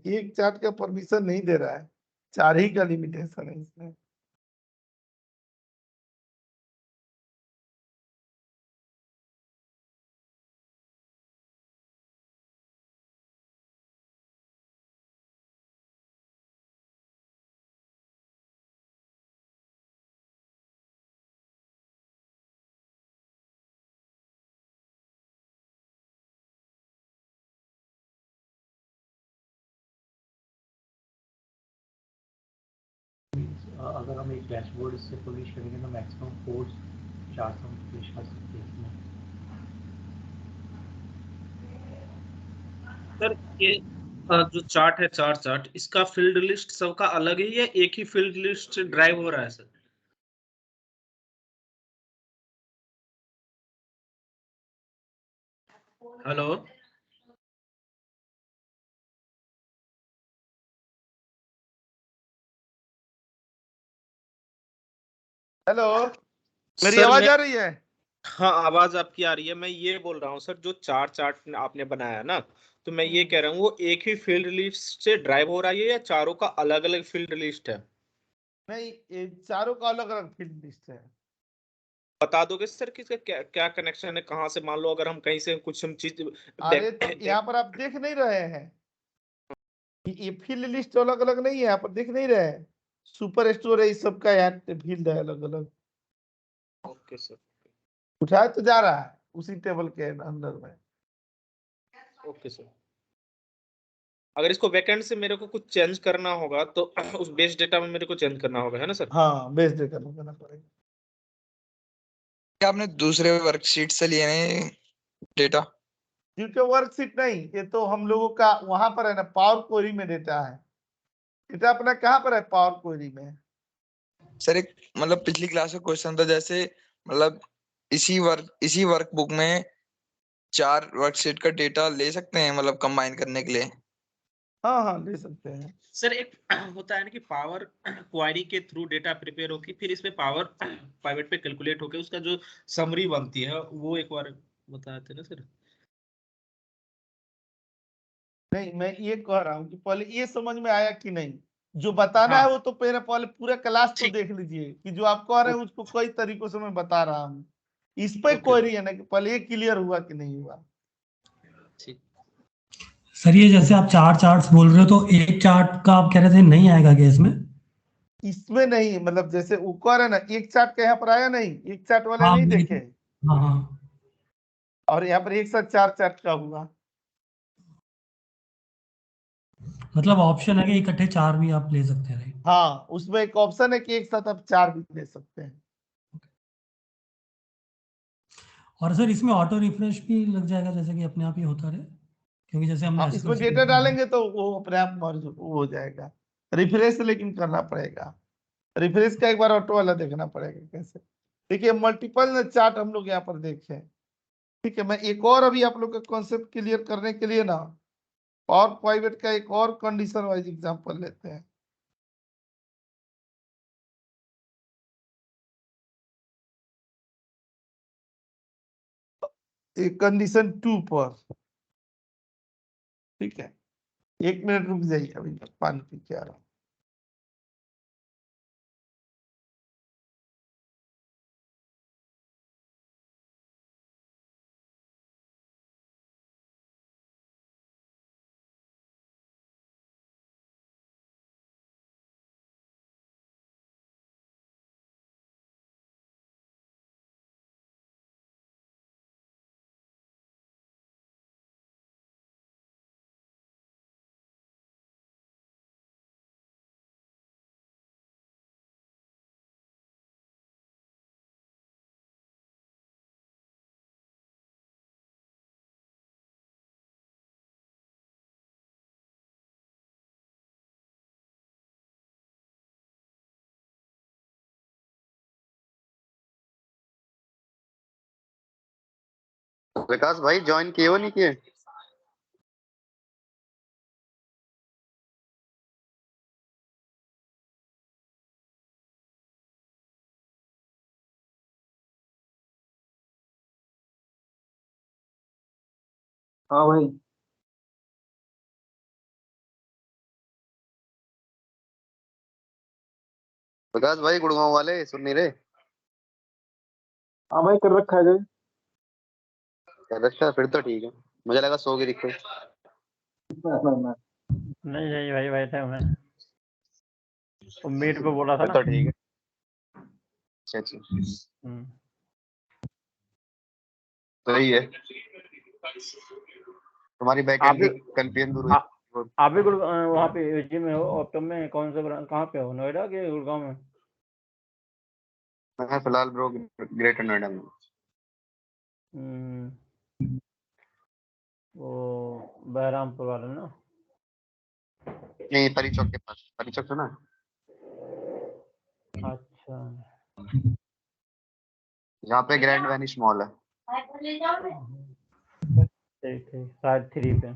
एक चार्ट का परमिशन नहीं दे रहा है, 4 ही का लिमिटेशन है इसमें। अगर हम एक डैशबोर्ड इससे पब्लिश करेंगे तो मैक्सिमम कोड्स 400 पब्लिश कर सकते हैं इसमें। सर ये जो चार्ट है चार्ट इसका फील्ड लिस्ट सबका अलग है या एक ही फील्ड लिस्ट ड्राइव हो रहा है सर? हेलो हेलो, मेरी सर आवाज आ रही है? हाँ आवाज आपकी आ रही है। मैं ये बोल रहा हूँ सर, जो चार्ट आपने बनाया ना, तो मैं ये कह रहा हूँ वो एक ही फील्ड लिस्ट से ड्राइव हो रहा है या चारों का अलग अलग फील्ड लिस्ट है? नहीं, ये चारों का अलग अलग फील्ड लिस्ट है। बता दोगे सर कि इसका क्या क्या कनेक्शन है, कहाँ से? मान लो अगर हम कहीं से कुछ हम चीज अरे तो यहाँ पर आप देख नहीं रहे हैं, ये फील्ड लिस्ट अलग अलग नहीं है, यहाँ पर देख नहीं रहे हैं। सुपर स्टोर है, इस सब का यहाँ फील्ड है अलग अलग। ओके सर, उठाया तो जा रहा है उसी टेबल के अंदर में। Okay sir. अगर इसको बैकएंड से मेरे को कुछ चेंज करना होगा तो उस बेस डेटा में मेरे को चेंज करना होगा, है ना सर? हाँ, बेस डेटा में करना पड़ेगा। क्या आपने दूसरे वर्कशीट से लिए हैं डेटा? क्योंकि वर्कशीट नहीं, ये तो हम लोगों का वहां पर है ना, पावर क्वेरी में डेटा है। डेटा अपना कहाँ पर है? पावर क्वेरी में। सर एक मतलब पिछली क्लास का क्वेश्चन था, जैसे मतलब इसी वर्कबुक में 4 वर्कशीट का डेटा ले सकते हैं मतलब कंबाइन करने के लिए? हाँ हाँ, ले सकते हैं सर। एक होता है ना कि पावर क्वेरी के थ्रू डेटा प्रिपेयर होगी, फिर इसमें पावर पाइवेट पे कैलकुलेट होकर उसका जो समरी बनती है वो एक बार बताते ना सर। नहीं, मैं ये कह रहा हूँ कि पहले ये समझ में आया कि नहीं, जो बताना हाँ। है वो तो पहले पूरा क्लास तो देख लीजिए कि जो आप कह रहे हैं उसको कई तरीकों से मैं बता रहा हूँ। इस पे क्वेरी है ना कि पहले ये क्लियर हुआ कि नहीं हुआ। ठीक। सर ये जैसे आप 4 चार्ट्स बोल रहे हो तो एक चार्ट का आप कह रहे थे नहीं आएगा क्या इसमें? इसमें नहीं, मतलब जैसे वो कह रहे ना, एक चार्ट का यहाँ पर आया नहीं, एक चार्ट वाले हाँ नहीं मैंने- देखे, हाँ हाँ और यहाँ पर एक साथ 4 चार्ट का हुआ। मतलब ऑप्शन है कि इकट्ठे 4 भी आप ले सकते हैं, राइट? हाँ, उसमें एक ऑप्शन है कि एक साथ आप 4 भी ले सकते हैं। और सर इसमें ऑटो रिफ्रेश भी लग जाएगा जैसे कि अपने आप ही होता रहे, क्योंकि जैसे हमने हाँ, SQL इसमें से डेटा डालेंगे तो वो अपने आप मर्ज हो जाएगा। रिफ्रेश लेकिन करना पड़ेगा। रिफ्रेश का एक बार ऑटो वाला देखना पड़ेगा कैसे। देखिए, मल्टीपल चार्ट हम लोग यहाँ पर देखें। ठीक है, मैं एक और अभी आप लोग का कॉन्सेप्ट क्लियर करने के लिए ना, और प्राइवेट का एक और कंडीशन वाइज एग्जांपल लेते हैं। एक कंडीशन 2 पर, ठीक है, 1 मिनट रुक जाइए, अभी मैं पानी पी के आ रहा हूँ। विकास भाई ज्वाइन किए हो नहीं किए? हाँ भाई। विकास भाई गुड़गांव वाले सुन नहीं रहे? हाँ भाई, कर रखा है जो। अच्छा, फिर तो ठीक है। मुझे लगा सो के दिखे। नहीं यही भाई बैठे हुए हैं। वो मीट पे बोला था फिर ना। तो ठीक है। अच्छा अच्छा, सही है। तुम्हारी बैकएंड की कंफ्यूजन दूर हुई। आप भी वहाँ पे यूजी में हो, ऑप्टम में? कौन से कहाँ पे हो, नोएडा के गुड़गांव में? मैं फिलहाल ब्रो ग्रेटर नोएडा में। वो बहरामपुर वाला ना? नहीं, परी चौक के पास, परी चौक सुना? अच्छा, यहाँ पे ग्रैंड वेनिश मॉल है। ठीक ठीक, साइड 3 पे।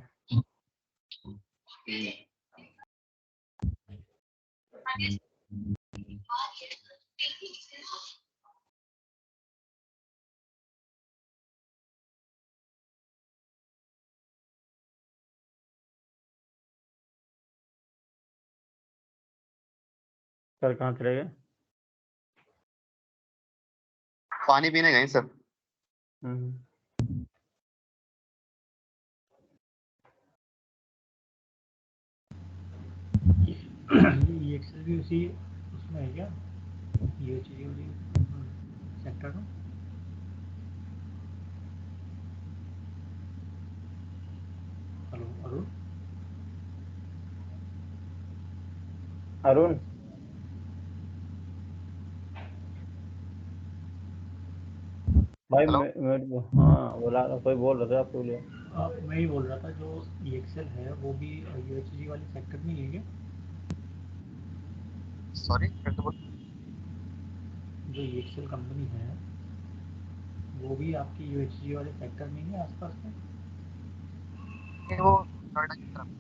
सर कहाँ चले गए? पानी पीने गए सर। ये एक्सेल भी उसी उसमें है क्या, ये चीज़ वाली सेक्टर में? हेलो अरुण? अरुण भाई हाँ बोला, कोई बोल रहा था आपको लिए। मैं ही बोल रहा था, जो EXL है वो भी UHG वाले सेक्टर में ही है क्या? सॉरी, फिर से बोल। जो EXL कंपनी है वो भी आपकी UHG वाले सेक्टर में ही है आसपास में? वो नोएडा की तरफ।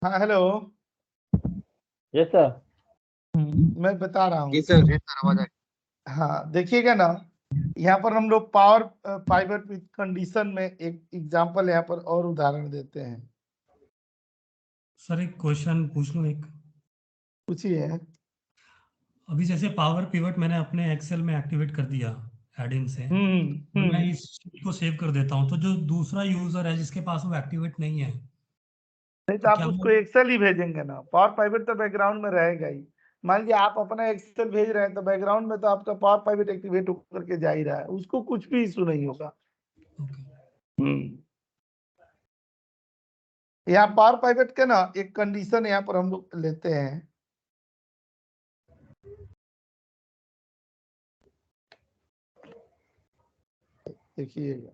हाँ हेलो। Yes sir. मैं बता रहा हूँ। जी सर, आवाज आ रही। हाँ देखिएगा ना, यहाँ पर हम लोग पावर पाइवट विद कंडीशन में एक एग्जांपल यहाँ पर और उदाहरण देते हैं। सर एक क्वेश्चन पूछ लूं? एक पूछिए। अभी जैसे पावर पिवट मैंने अपने एक्सेल में एक्टिवेट कर दिया एड इन से, तो मैं इस शीट को सेव कर देता हूँ, तो जो दूसरा यूजर है जिसके पास वो एक्टिवेट नहीं है, नहीं तो आप उसको एक्सेल ही भेजेंगे ना, पावर पाइवट तो बैकग्राउंड में रहेगा ही। मान लीजिए आप अपना एक्सेल भेज रहे हैं तो बैकग्राउंड में तो आपका पावर पाइवट एक्टिवेट होकर के जा ही रहा है, उसको कुछ भी इशू नहीं होगा। यहाँ पावर पाइवट के ना एक कंडीशन यहाँ पर हम लोग लेते हैं। देखिएगा,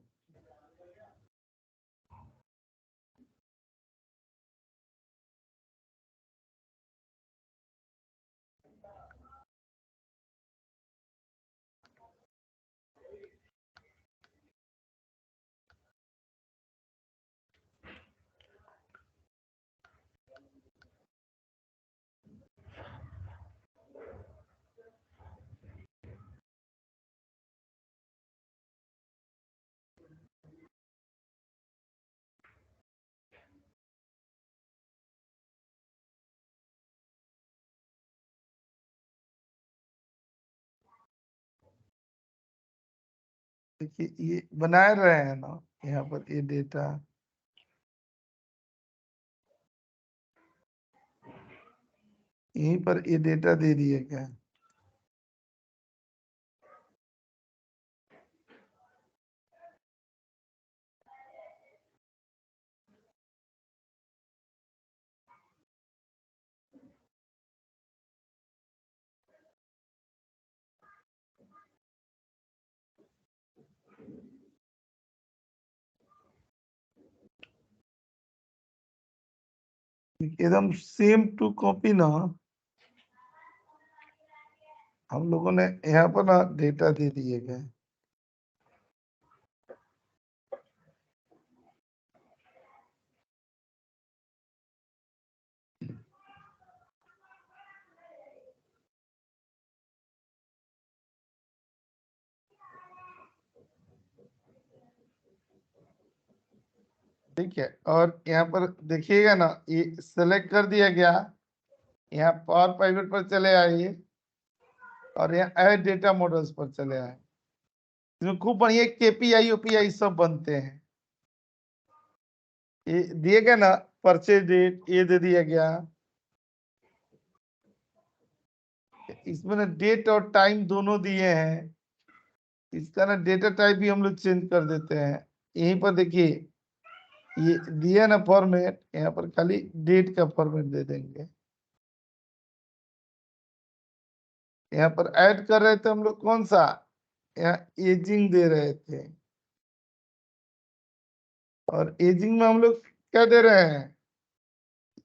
देखिए ये बना रहे हैं ना यहाँ पर ये डेटा, यहीं पर ये डेटा दे दिए क्या? एकदम सेम टू कॉपी ना हम लोगों ने यहाँ पर ना डेटा दे दिए गए। ठीक है, और यहाँ पर देखिएगा ना ये सेलेक्ट कर दिया गया, यहाँ पावर पाइवट पर चले आइए और यहाँ ऐड डेटा मॉडल्स पर चले आए। इसमें खूब बढ़िया KPI OPI सब बनते हैं। ये दिए गए ना, परचेज डेट ये दे दिया गया, इसमें ना डेट और टाइम दोनों दिए हैं, इसका ना डेटा टाइप भी हम लोग चेंज कर देते हैं। यहीं पर देखिए ये दिया ना फॉर्मेट, यहाँ पर खाली डेट का फॉर्मेट दे देंगे। यहाँ पर ऐड कर रहे थे हम लोग कौन सा, यहाँ एजिंग दे रहे थे, और एजिंग में हम लोग क्या दे रहे हैं,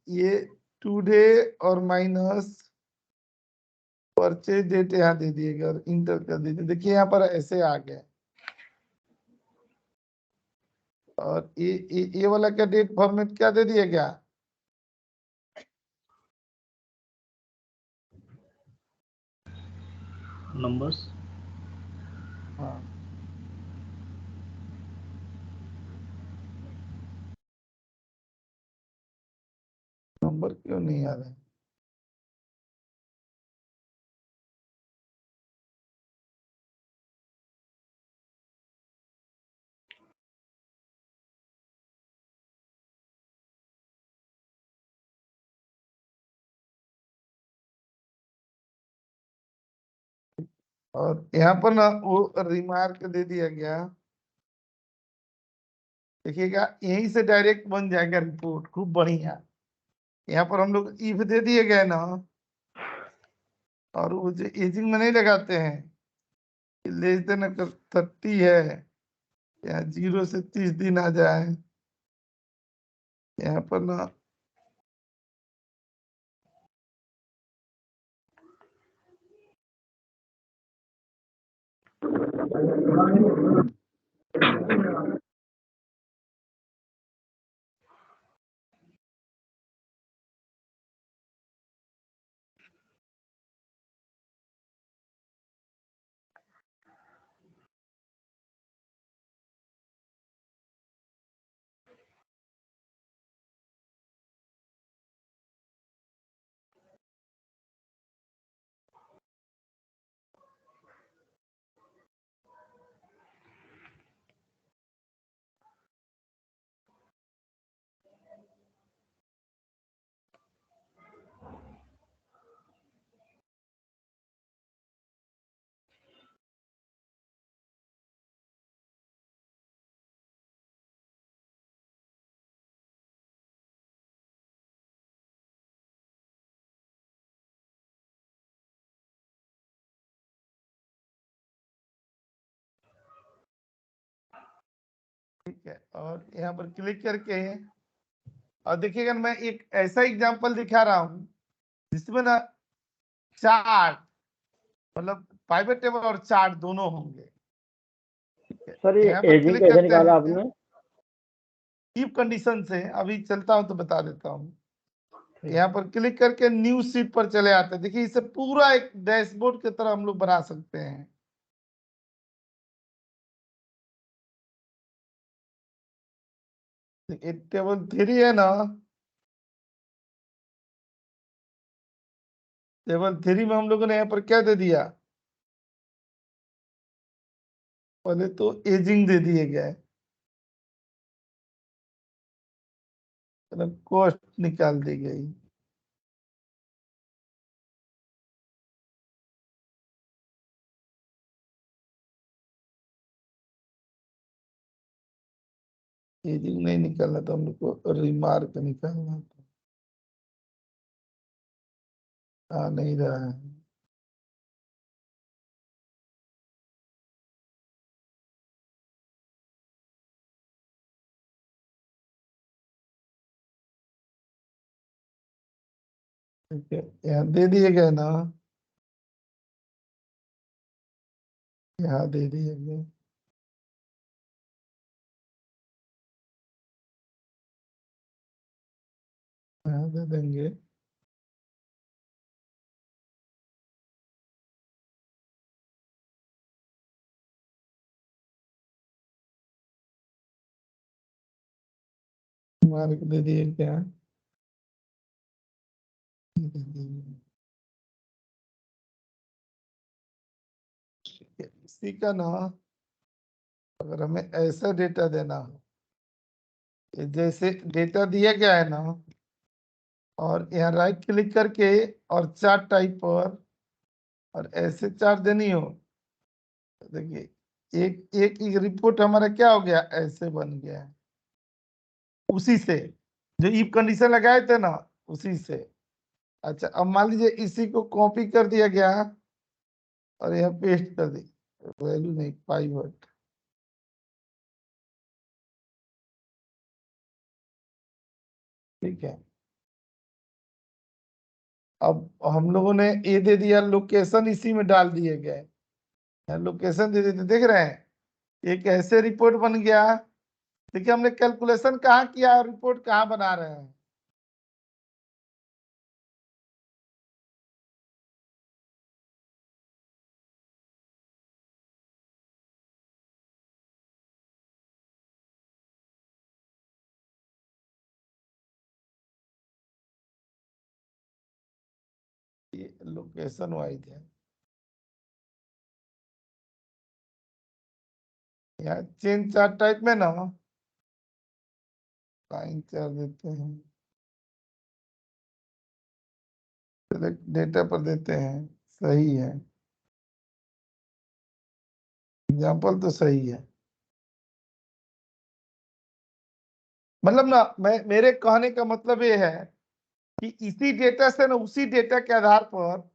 ये टुडे और माइनस परचेज डेट यहाँ दे दिएगा और इंटर कर दीजिए। देखिए यहाँ पर ऐसे आ गया, और ये वाला क्या डेट फॉर्मेट क्या दे दिया क्या, नंबर्स। हाँ नंबर क्यों नहीं आ रहे, और यहाँ पर ना वो रिमार्क दे दिया गया। देखिएगा यहीं से डायरेक्ट बन जाएगा रिपोर्ट, खूब बढ़िया। यहाँ पर हम लोग इफ दे दिए गए ना, और वो जो एजिंग में नहीं लगाते हैं, लेस देन 30 है, या 0 से 30 दिन आ जाए, यहाँ पर ना ठीक है, और यहाँ पर क्लिक करके, और देखिएगा मैं एक ऐसा एग्जांपल दिखा रहा हूँ जिसमें ना चार्ट, मतलब पाइवट टेबल और चार्ट दोनों होंगे। सर ये यहाँ पर एजिंग क्लिक कैसे करते निकाला हैं, आपने? इफ कंडीशन से अभी चलता हूँ तो बता देता हूँ। यहाँ पर क्लिक करके न्यू शीट पर चले आते हैं। देखिए इसे पूरा एक डैशबोर्ड की तरह हम लोग बना सकते हैं। टेबल 3 है ना, टेबल 3 में हम लोगों ने यहाँ पर क्या दे दिया, पहले तो एजिंग दे दिए गए, कॉस्ट निकाल दी गई, एजिंग नहीं निकालना तो हम लोग को रिमार्क निकालना था, आ नहीं रहा है। ठीक है, यहाँ दे दिए गए ना, यहाँ दे दिए गए, यहाँ दे देंगे। मार्क दे दिए क्या, दे दिए। इसी का ना अगर हमें ऐसा डेटा देना हो, जैसे डेटा दिया गया है ना, और यहाँ राइट क्लिक करके और चार्ट टाइप पर और ऐसे चार्ट देनी हो, देखिए एक एक रिपोर्ट हमारा क्या हो गया, ऐसे बन गया है, उसी से जो इफ कंडीशन लगाए थे ना, उसी से। अच्छा अब मान लीजिए इसी को कॉपी कर दिया गया और यहाँ पेस्ट कर दी, वैल्यू नहीं, पाइवट। ठीक है, अब हम लोगों ने ये दे दिया, लोकेशन इसी में डाल दिए गए, लोकेशन दे देते, देख रहे हैं एक ऐसे रिपोर्ट बन गया। देखिए हमने कैलकुलेशन कहाँ किया और रिपोर्ट कहाँ बना रहे हैं। ये लोकेशन वाइज है, यहाँ चेंज चार्ट टाइप में ना लाइन चार्ट देते हैं, सिलेक्ट डेटा पर देते हैं, सही है, एग्जाम्पल तो सही है। मतलब ना मेरे कहने का मतलब ये है कि इसी डेटा से ना, उसी डेटा के आधार पर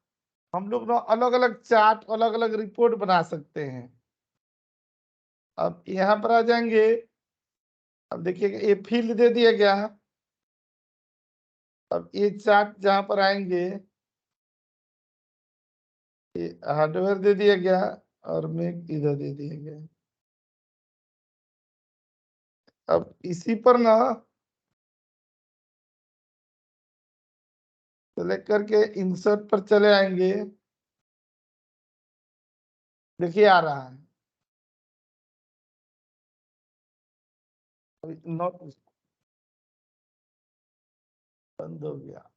हम लोग ना अलग अलग चार्ट, अलग अलग रिपोर्ट बना सकते हैं। अब यहाँ पर आ जाएंगे, अब देखिए ये फील्ड दे दिया गया, अब ये चार्ट जहां पर आएंगे, ये हार्डवेयर दे दिया गया और मेक इधर दे दिया गया। अब इसी पर ना सेलेक्ट करके इंसर्ट पर चले आएंगे, देखिए आ रहा है, नॉट बंद हो गया।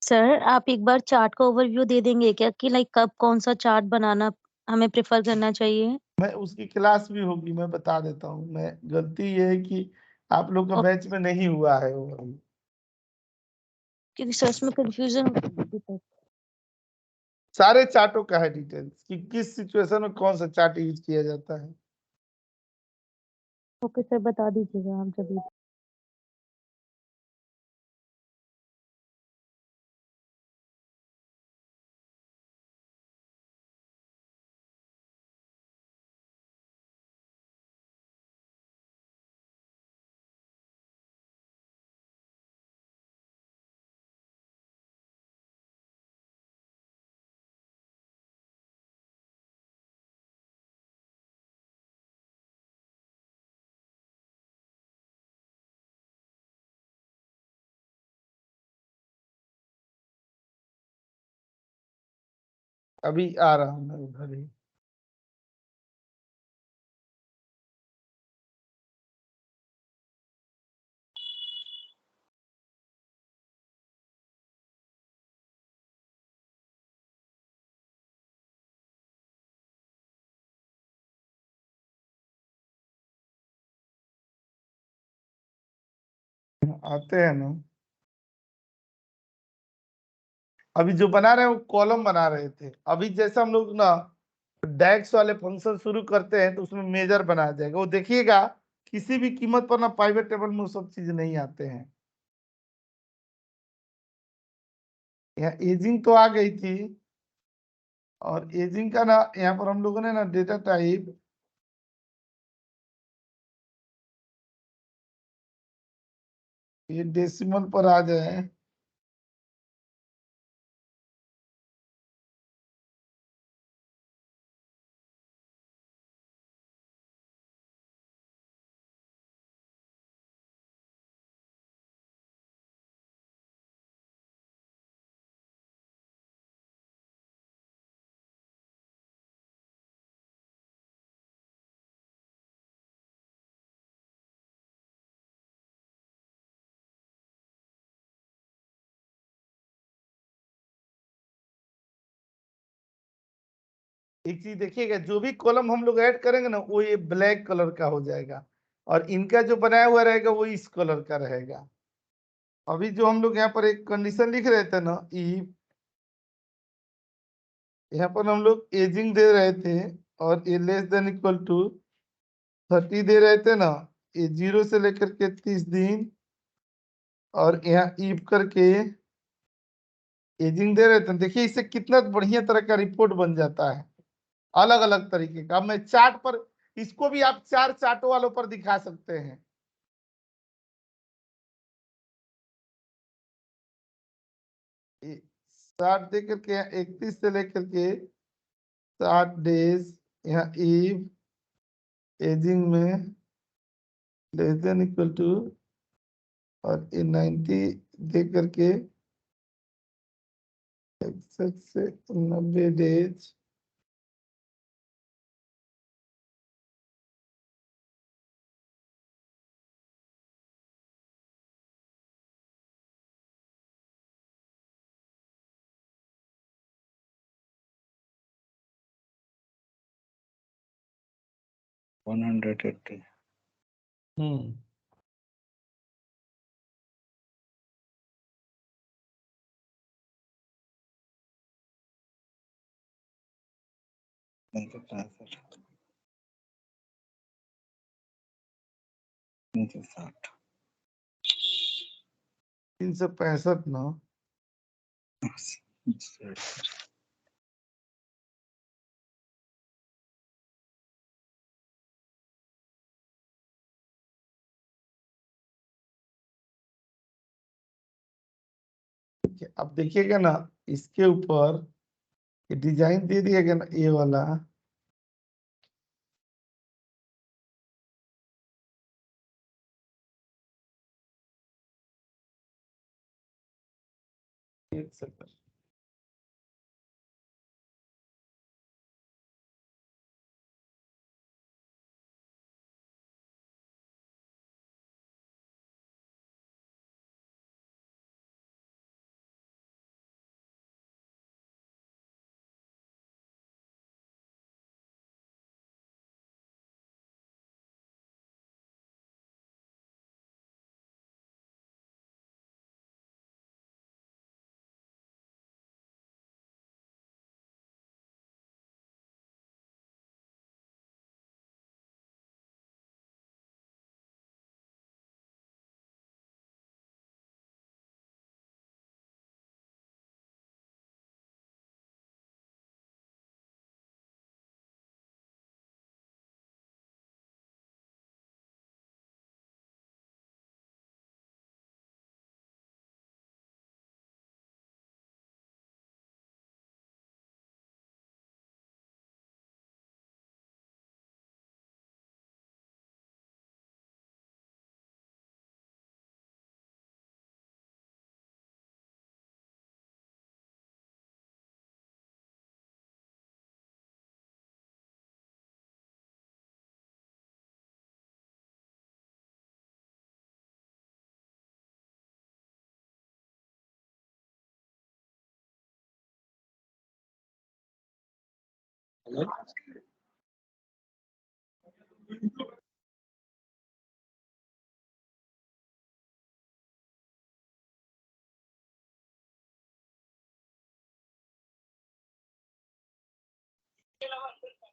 सर आप एक बार चार्ट का ओवरव्यू दे देंगे क्या कि लाइक कब कौन सा चार्ट बनाना हमें प्रेफर करना चाहिए? मैं उसकी क्लास भी होगी, मैं बता देता हूँ। मैं गलती ये है कि आप लोग का बैच में नहीं हुआ है वो, क्योंकि सर इसमें कंफ्यूजन सारे चार्टों का है डिटेल्स कि किस सिचुएशन में कौन सा चार्ट यूज किया जाता है। ओके सर, बता दीजिएगा आप जब भी। अभी आ रहा हूँ मैं उधर ही। आते हैं ना, अभी जो बना रहे हैं वो कॉलम बना रहे थे। अभी जैसे हम लोग ना डैक्स वाले फंक्शन शुरू करते हैं तो उसमें मेजर बनाया जाएगा, वो देखिएगा किसी भी कीमत पर ना पाइवेट टेबल में वो सब चीज नहीं आते हैं। यहाँ एजिंग तो आ गई थी, और एजिंग का ना यहाँ पर हम लोगों ने ना डेटा टाइप ये डेसिमल पर आ जाए, एक चीज देखिएगा, जो भी कॉलम हम लोग ऐड करेंगे ना वो ये ब्लैक कलर का हो जाएगा, और इनका जो बनाया हुआ रहेगा वो इस कलर का रहेगा। अभी जो हम लोग यहाँ पर एक कंडीशन लिख रहे थे ना, यहाँ पर हम लोग एजिंग दे रहे थे और ये लेस देन इक्वल टू 30 दे रहे थे ना, ये 0 से लेकर के 30 दिन, और यहाँ ईव करके एजिंग दे रहे थे। देखिए इससे कितना बढ़िया तरह का रिपोर्ट बन जाता है, अलग अलग तरीके का। अब मैं चार्ट पर, इसको भी आप 4 चार्टों वालों पर दिखा सकते हैं। साठ दे करके 31 से लेकर के 60 डेज, यहाँ ईव एजिंग में लेस देन इक्वल टू, और ये 90 दे करके 61 से 90 डेज, हम्म, $360 365 ना। अब देखिएगा ना इसके ऊपर ये डिजाइन दे दिया गया ना, ये वाला। एक सेकंड,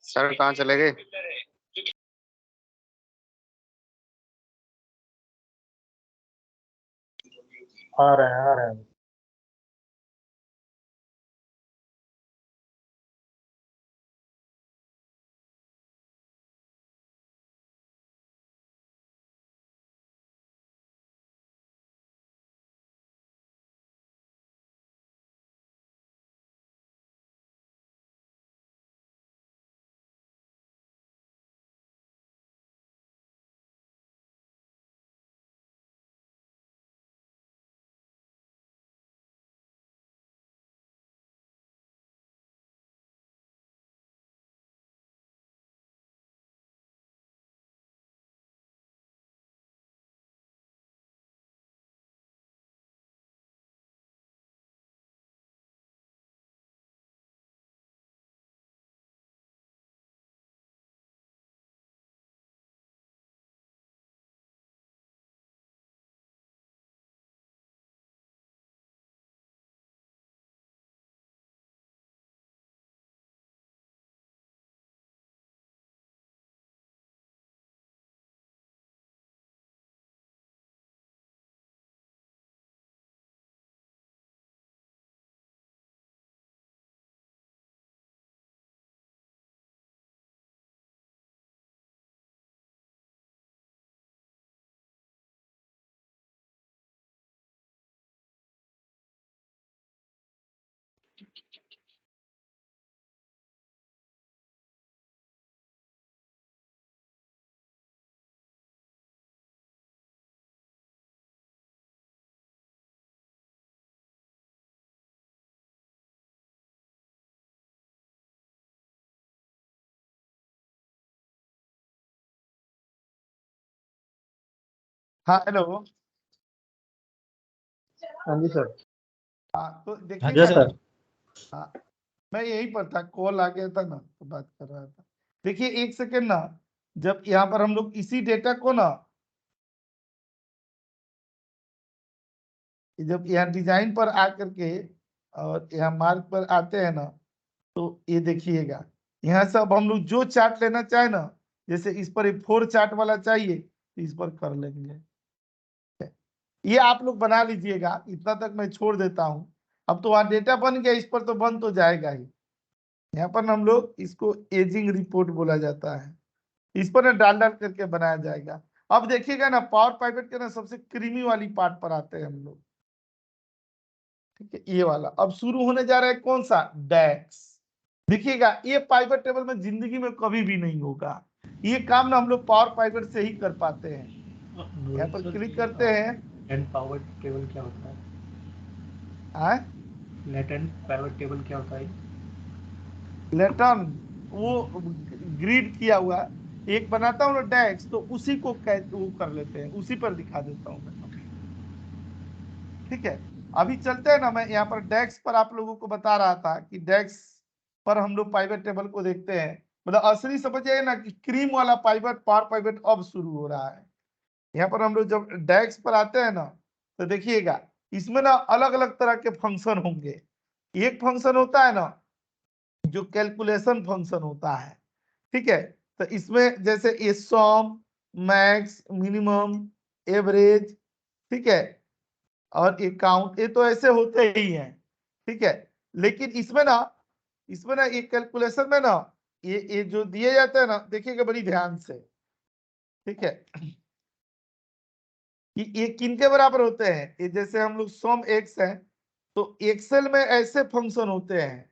सर कहाँ चले गए? आ रहे हैं हाँ हेलो। हाँ जी सर। हाँ तो हाँ देखिए जी सर। हाँ मैं यहीं पर था, कॉल आ गया था ना तो बात कर रहा था। देखिए एक सेकेंड ना, जब यहाँ पर हम लोग इसी डेटा को ना, जब यहाँ डिजाइन पर आकर के और यहाँ मार्क पर आते हैं ना, तो ये देखिएगा यहाँ सब हम लोग जो चार्ट लेना चाहे ना, जैसे इस पर 4 चार्ट वाला चाहिए तो इस पर कर लेंगे। ये आप लोग बना लीजिएगा, इतना तक मैं छोड़ देता हूँ। अब तो वहाँ डेटा बन गया, इस पर तो बन तो जाएगा ही। यहाँ पर हम लोग इसको एजिंग रिपोर्ट बोला जाता है, इस पर ना डाल डाल करके बनाया जाएगा। अब देखिएगा ना, पावर पाइवेट के ना सबसे क्रीमी वाली पार्ट पर आते हैं हम लोग। ठीक है, ये वाला अब शुरू होने जा रहा है, कौन सा, डेक्स। देखिएगा ये पाइवेट टेबल में जिंदगी में कभी भी नहीं होगा, ये काम ना हम लोग पावर पाइवेट से ही कर पाते हैं। यहाँ पर क्लिक करते हैं। लेटेंट पावर टेबल क्या होता है? लेटेंट पावर टेबल क्या होता है? लेटन वो ग्रिड किया हुआ एक बनाता हूँ ना डेक्स, तो उसी को वो कर लेते हैं, उसी पर दिखा देता हूँ मैं। ठीक है, अभी चलते हैं ना, मैं यहाँ पर डेक्स पर आप लोगों को बता रहा था कि डेक्स पर हम लोग पाइवेट टेबल को देखते हैं। मतलब असली समझिए ना कि क्रीम वाला पाइवेट, पावर पाइवेट अब शुरू हो रहा है। यहाँ पर हम लोग जब डेक्स पर आते हैं ना, तो देखिएगा इसमें ना अलग अलग तरह के फंक्शन होंगे। एक फंक्शन होता है ना जो कैलकुलेशन फंक्शन होता है। ठीक है, तो इसमें जैसे ये सम, मैक्स, मिनिमम, एवरेज, ठीक है, और ये काउंट, ये तो ऐसे होते ही हैं। ठीक है, लेकिन इसमें ना ये कैलकुलेशन में ना ये जो दिए जाते हैं ना, देखिएगा बड़ी ध्यान से। ठीक है, ये किनके बराबर होते हैं, ये जैसे हम लोग सम एक्स है, तो एक्सेल में ऐसे फंक्शन होते हैं।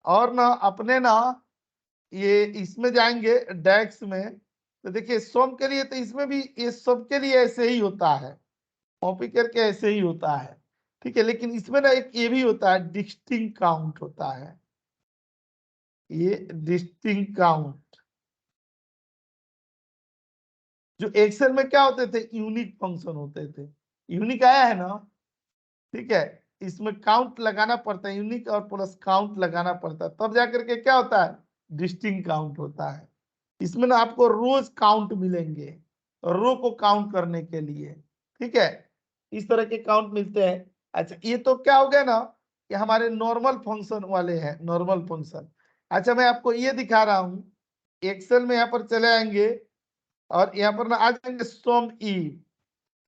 और ना अपने ना ये इसमें जाएंगे डेक्स में, तो देखिए सम के लिए तो इसमें भी ये सब के लिए ऐसे ही होता है, कॉपी करके ऐसे ही होता है। ठीक है, लेकिन इसमें ना एक ये भी होता है, डिस्टिंक्ट काउंट होता है, ये डिस्टिंक्ट काउंट। जो एक्सेल में क्या होते थे, यूनिक फंक्शन होते थे। यूनिक आया है ना, ठीक है, इसमें काउंट लगाना पड़ता है, यूनिक और प्लस काउंट लगाना पड़ता है, तब जाकर के क्या होता है, डिस्टिंक्ट काउंट होता है। इसमें ना आपको रोज काउंट मिलेंगे, रो को काउंट करने के लिए। ठीक है, इस तरह के काउंट मिलते हैं। अच्छा, ये तो क्या हो गया ना, ये हमारे नॉर्मल फंक्शन वाले हैं, नॉर्मल फंक्शन। अच्छा, मैं आपको ये दिखा रहा हूँ, एक्सेल में यहाँ पर चले आएंगे और यहाँ पर ना आ जाएंगे सम ई,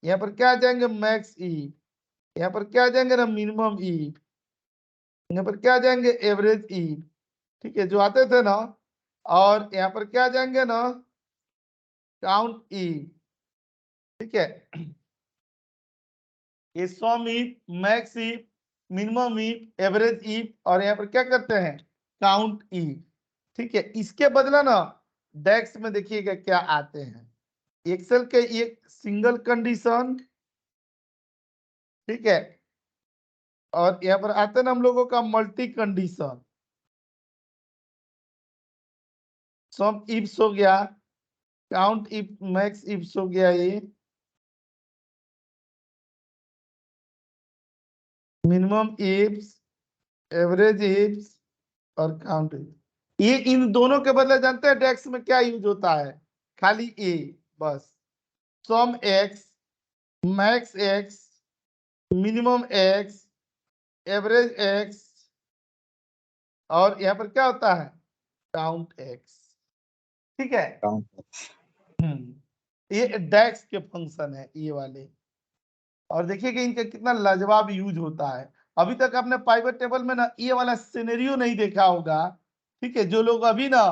यहाँ पर क्या आ जाएंगे, मैक्स ई, यहाँ पर क्या आ जाएंगे ना, मिनिमम ई, यहाँ पर क्या आ जाएंगे, एवरेज ई। ठीक है, जो आते थे ना, और यहाँ पर क्या आ जाएंगे ना, काउंट ई। ठीक है, ये सम ई, मैक्स ई, मिनिमम ई, एवरेज ई, और यहाँ पर क्या करते हैं, काउंट ई। ठीक है, इसके बदला ना डेक्स में देखिएगा क्या आते हैं, एक्सेल के एक सिंगल कंडीशन। ठीक है, और यहाँ पर आते हैं हम लोगों का मल्टी कंडीशन। सम इफ्स हो गया, काउंट इफ, मैक्स इफ्स हो गया, ये मिनिमम इफ्स, एवरेज इफ्स और काउंट इफ। ये इन दोनों के बदले जानते हैं डेक्स में क्या यूज होता है, खाली ए बस। Sum x, max x, minimum x, average x, और यहाँ पर क्या होता है, काउंट एक्स। ठीक है, ये डेक्स के फंक्शन है ये वाले। और देखिए कि इनका कितना लाजवाब यूज होता है। अभी तक आपने पाइवेट टेबल में ना ये वाला सिनेरियो नहीं देखा होगा। ठीक है, जो लोग अभी ना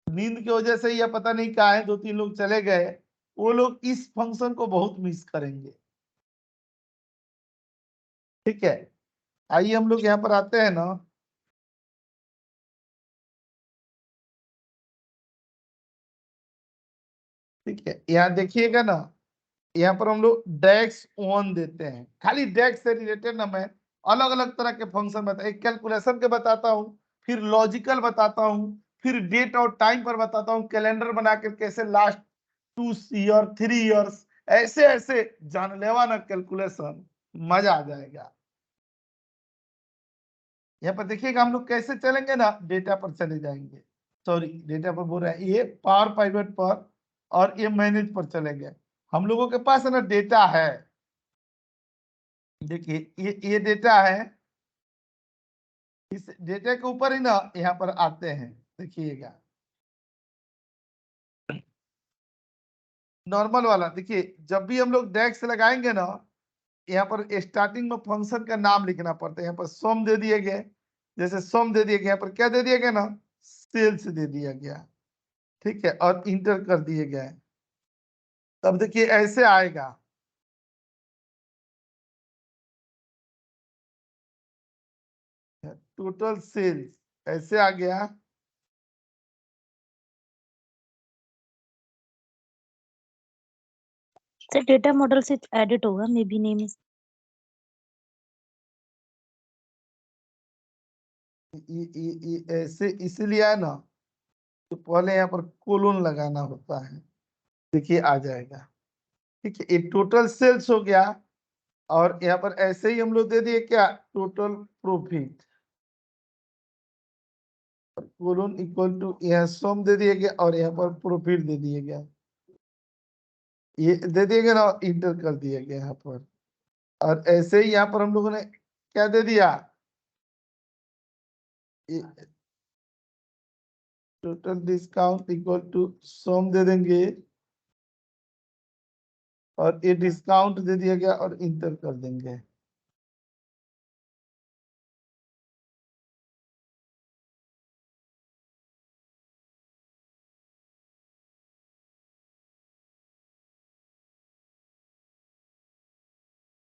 नींद की वजह से या पता नहीं कहा है, 2-3 लोग चले गए, वो लोग इस फंक्शन को बहुत मिस करेंगे। ठीक है, आइए हम लोग यहाँ पर आते हैं ना, ठीक है, यहाँ देखिएगा ना, यहाँ पर हम लोग डेक्स 1 देते हैं, खाली डेक्स से रिलेटेड ना मैं अलग अलग तरह के फंक्शन बताता, एक कैलकुलेशन के बताता हूँ, फिर लॉजिकल बताता हूँ, फिर डेट और टाइम पर बताता हूँ, कैलेंडर बना कर कैसे लास्ट 2 ईयर 3 इयर्स ऐसे ऐसे जानलेवा ना कैलकुलेशन, मजा आ जाएगा। यहाँ पर देखिएगा हम लोग कैसे चलेंगे ना, डेटा पर चले जाएंगे, सॉरी डेटा पर बोल रहे हैं, ये पावर पाइवट पर और ये मैनेज पर चलेंगे। हम लोगों के पास है ना डेटा है, देखिए ये डेटा है, इस डेटा के ऊपर ही ना यहाँ पर आते हैं, देखिएगा नॉर्मल वाला। देखिए जब भी हम लोग डेक्स लगाएंगे ना, यहाँ पर स्टार्टिंग में फंक्शन का नाम लिखना पड़ता है। यहाँ पर सम दे दिए गए, जैसे सम दे दिए गए, यहाँ पर क्या दे दिया गया ना, सेल्स दे दिया गया, ठीक है, और इंटर कर दिए गए। तब देखिए ऐसे आएगा, टोटल सेल्स ऐसे आ गया। सर डेटा मॉडल से एडिट होगा मे बी नेम। ऐसे इसलिए है ना, तो पहले यहाँ पर कोलोन लगाना होता है, देखिए आ जाएगा, ठीक है। ये टोटल सेल्स हो गया, और यहाँ पर ऐसे ही हम लोग दे दिए क्या, total profit, colon equal to यहाँ सम दे दिए गया और यहाँ पर प्रॉफिट दे दिए गया, ये दे दिए गए ना, इंटर कर दिया गया यहाँ पर। और ऐसे ही यहाँ पर हम लोगों ने क्या दे दिया, total discount equal to some दे देंगे, और ये डिस्काउंट दे दिया गया और इंटर कर देंगे।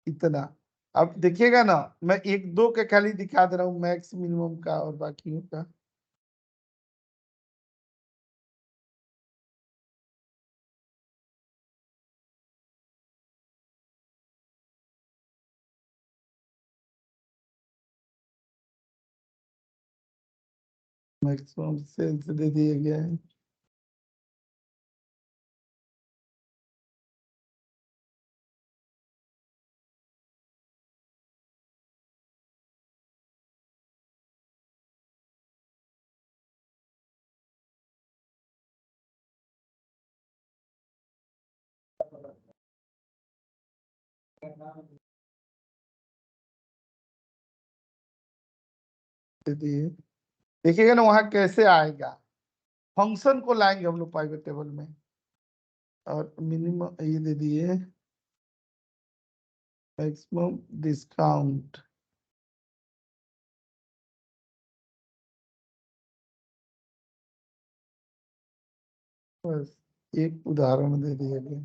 इतना, अब देखिएगा ना, मैं एक दो के खाली दिखा दे रहा हूँ, मैक्स मिनिमम का और बाकियों का। मैक्सिमम सेल्स दे दिए गए हैं, दे दिए। देखिएगा ना वहां कैसे आएगा, फंक्शन को लाएंगे हम लोग पाइवट टेबल में, और मिनिमम ये दे दिए, मैक्सिमम डिस्काउंट, बस एक उदाहरण दे दिए गए।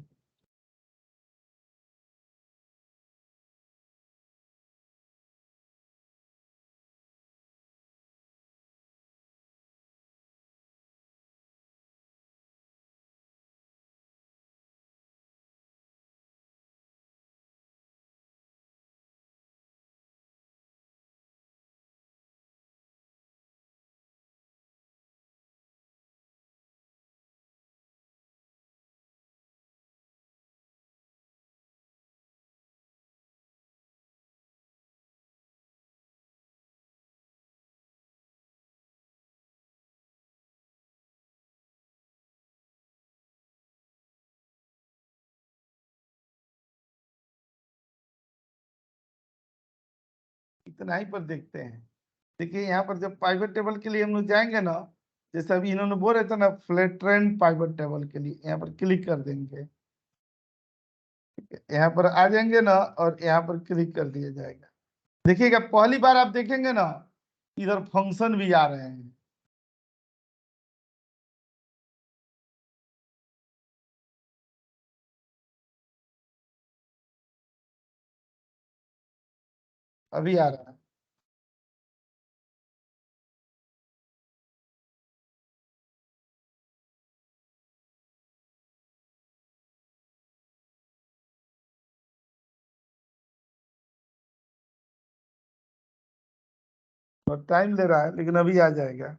इतना ही पर देखते हैं। देखिए यहाँ पर जब पाइवट टेबल के लिए हम लोग जाएंगे ना, जैसे अभी इन्होंने बोल रहे थे ना, फ्लैट ट्रेंड पाइवट टेबल के लिए यहाँ पर क्लिक कर देंगे, यहाँ पर आ जाएंगे ना, और यहाँ पर क्लिक कर दिया जाएगा। देखिएगा पहली बार आप देखेंगे ना, इधर फंक्शन भी आ रहे हैं, अभी आ रहा है। और टाइम ले रहा है, लेकिन अभी आ जाएगा।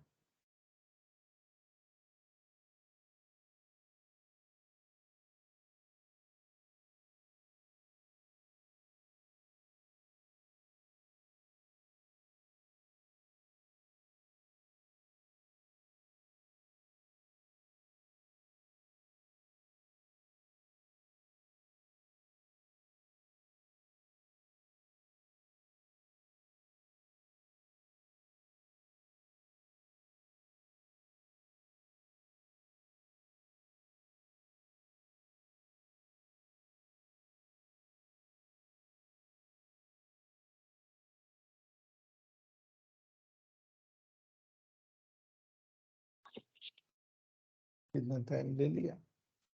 कितना टाइम ले लिया?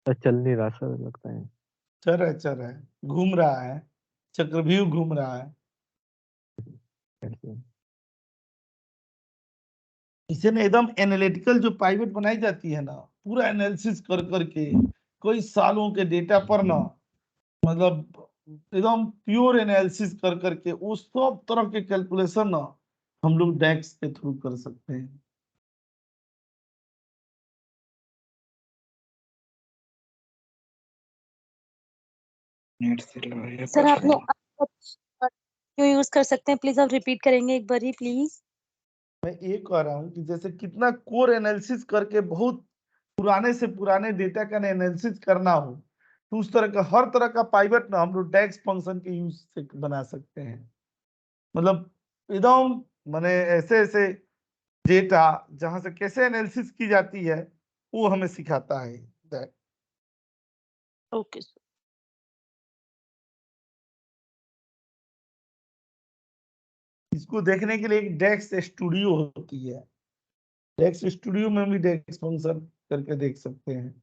तो चल नहीं रहा सर लगता है। चल रहा है, घूम रहा है, चक्रव्यूह घूम रहा है। इसे ना एकदम एनालिटिकल जो पाइवट बनाई जाती है ना, पूरा एनालिसिस कर करके कई सालों के डेटा पर ना, मतलब एकदम प्योर एनालिसिस कर करके उस सब तरह के कैलकुलेशन ना हम लोग डेक्स के थ्रू कर सकते हैं। सर आपने क्यों यूज कर सकते हैं, प्लीज आप रिपीट करेंगे एक बार ही प्लीज। मैं ये कह रहा हूँ कि जैसे कितना कोर एनालिसिस करके बहुत पुराने से पुराने डेटा का एनालिसिस करना हो, तो उस तरह का हर तरह का पाइवट ना हम लोग डेक्स फंक्शन के यूज से बना सकते हैं। मतलब एकदम माने ऐसे ऐसे डेटा जहां से कैसे एनालिसिस की जाती है वो हमें सिखाता है दैट। Okay sir. इसको देखने के लिए एक डेक्स स्टूडियो होती है, डेक्स स्टूडियो में भी डेक्स फंक्शन करके देख सकते हैं।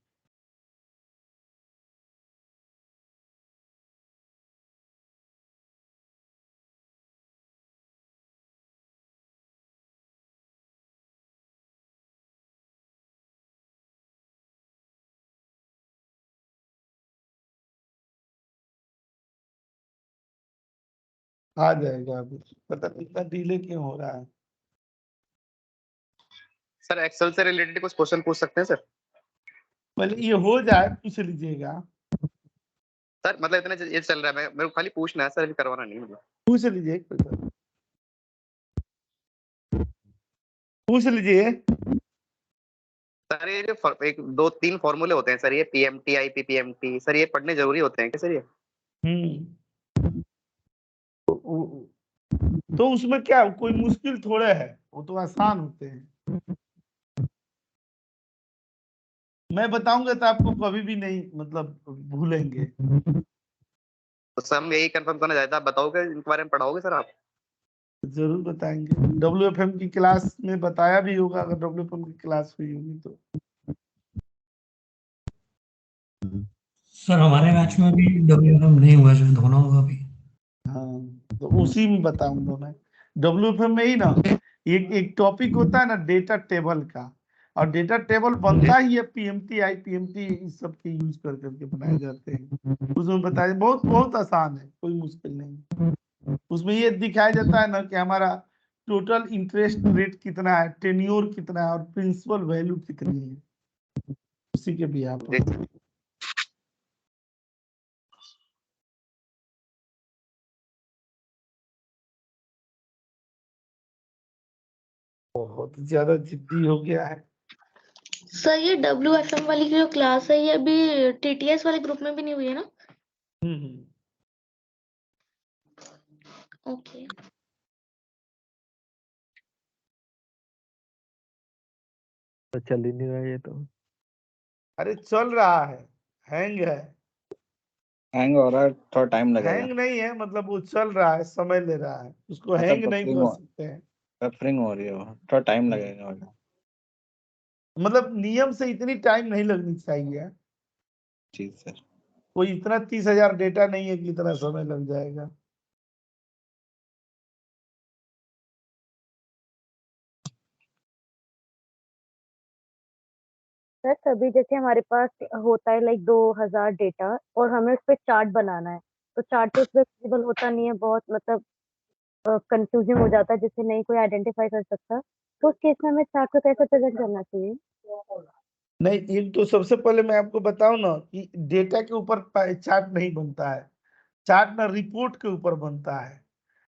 आ जाएगा अभी, पता नहीं इतना डिले क्यों हो रहा है। सर एक्सेल से रिलेटेड कुछ क्वेश्चन पूछ सकते हैं सर? पहले ये हो जाए पूछ लीजिएगा। सर मतलब इतना ये चल रहा है, मेरे को खाली पूछना है सर, अभी करवाना नहीं मतलब। पूछ लीजिए, पूछ लीजिए। सर ये जो एक दो तीन फॉर्मूले होते हैं सर, ये पीएमटी आईपीपीएमटी, सर ये पढ़ने जरूरी होते हैं क्या सर ये? तो उसमें क्या कोई मुश्किल थोड़े है, वो तो आसान होते हैं। मैं बताऊंगा तो आपको कभी भी नहीं मतलब भूलेंगे। तो सर हम यही कंफर्म करना चाहते हैं, आप बताओगे इनके बारे में, पढ़ाओगे सर आप? जरूर बताएंगे, WFM की क्लास में बताया भी होगा, अगर WFM की क्लास हुई होगी तो। सर हमारे बैच में भी WFM नहीं हुआ, शायद होना होगा अभी। हाँ तो उसी में बताऊंगा मैं। WFM में ही ना एक टॉपिक होता है ना डेटा टेबल का, और डेटा टेबल बनता ही है पीएमटी आईपीएमटी इस सब के यूज कर करके बनाए जाते हैं। उसमें बताया बहुत बहुत आसान है, कोई मुश्किल नहीं। उसमें ये दिखाया जाता है ना कि हमारा टोटल इंटरेस्ट रेट कितना है, टेन्योर कितना है और प्रिंसिपल वैल्यू कितनी है, उसी के भी आप बहुत ज्यादा जिद्दी हो गया है। सर ये WFM वाली जो क्लास है ये अभी TTS वाले ग्रुप में भी नहीं हुई है ना? ओके। तो चल ही नहीं रहा ये तो। अरे चल रहा है, हैंग है। हैंग हो रहा है, थोड़ा टाइम लगेगा। हैंग नहीं है, मतलब वो चल रहा है, समय ले रहा है, उसको हैंग नहीं कर सकते हैं। बफरिंग हो रही है, वो थोड़ा टाइम लगेगा। मतलब नियम से इतनी टाइम नहीं लगनी चाहिए। जी सर। कोई इतना 30,000 डेटा नहीं है कि इतना समय लग जाएगा। सर कभी जैसे हमारे पास होता है लाइक 2000 डेटा और हमें उस पर चार्ट बनाना है, तो चार्ट तो उसमें विजिबल होता नहीं है, बहुत मतलब कंफ्यूजिंग हो जाता है जिससे नहीं कोई आइडेंटिफाई कर सकता, तो उस केस में हमें चार्ट को कैसे प्रेजेंट करना चाहिए? नहीं, एक तो सबसे पहले मैं आपको बताऊं ना कि डेटा के ऊपर चार्ट नहीं बनता है, चार्ट ना रिपोर्ट के ऊपर बनता है।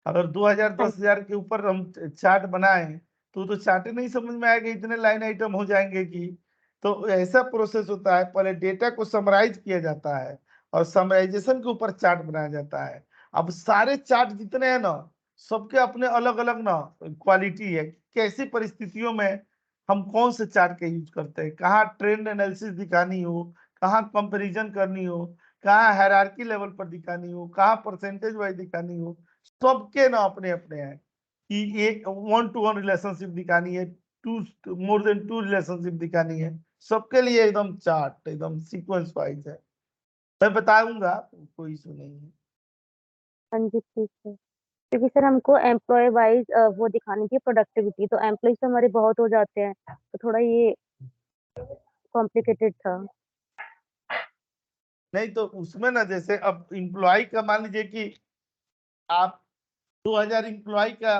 अगर 2000 10,000 के ऊपर हम चार्ट बनाए तो चार्ट नहीं समझ में आएगा, इतने लाइन आइटम हो जाएंगे कि। तो ऐसा प्रोसेस होता है, पहले डेटा को समराइज किया जाता है और समराइजेशन के ऊपर चार्ट बनाया जाता है। अब सारे चार्ट जितने हैं ना, सबके अपने अलग अलग ना क्वालिटी है, कैसी परिस्थितियों में हम कौन से चार्ट का यूज करते हैं, कहाँ ट्रेंड एनालिसिस दिखानी हो, कहाँ कंपैरिजन करनी हो, कहाँ हायरार्की लेवल पर दिखानी हो, कहाँ परसेंटेज वाइज दिखानी हो, सबके ना अपने अपने हैं कि एक 1-to-1 रिलेशनशिप दिखानी है, 2 more than 2 रिलेशनशिप दिखानी है, सबके लिए एकदम चार्ट एकदम सीक्वेंस वाइज है। मैं बताऊंगा, कोई इशू नहीं है। हाँ जी ठीक है, क्योंकि सर हमको एम्प्लॉय वाइज वो दिखानी थी प्रोडक्टिविटी, तो एम्प्लॉय तो हमारे बहुत हो जाते हैं, तो थोड़ा ये कॉम्प्लिकेटेड था। नहीं तो उसमें ना जैसे अब इम्प्लॉय का मान लीजिए कि आप 2000 इम्प्लॉय का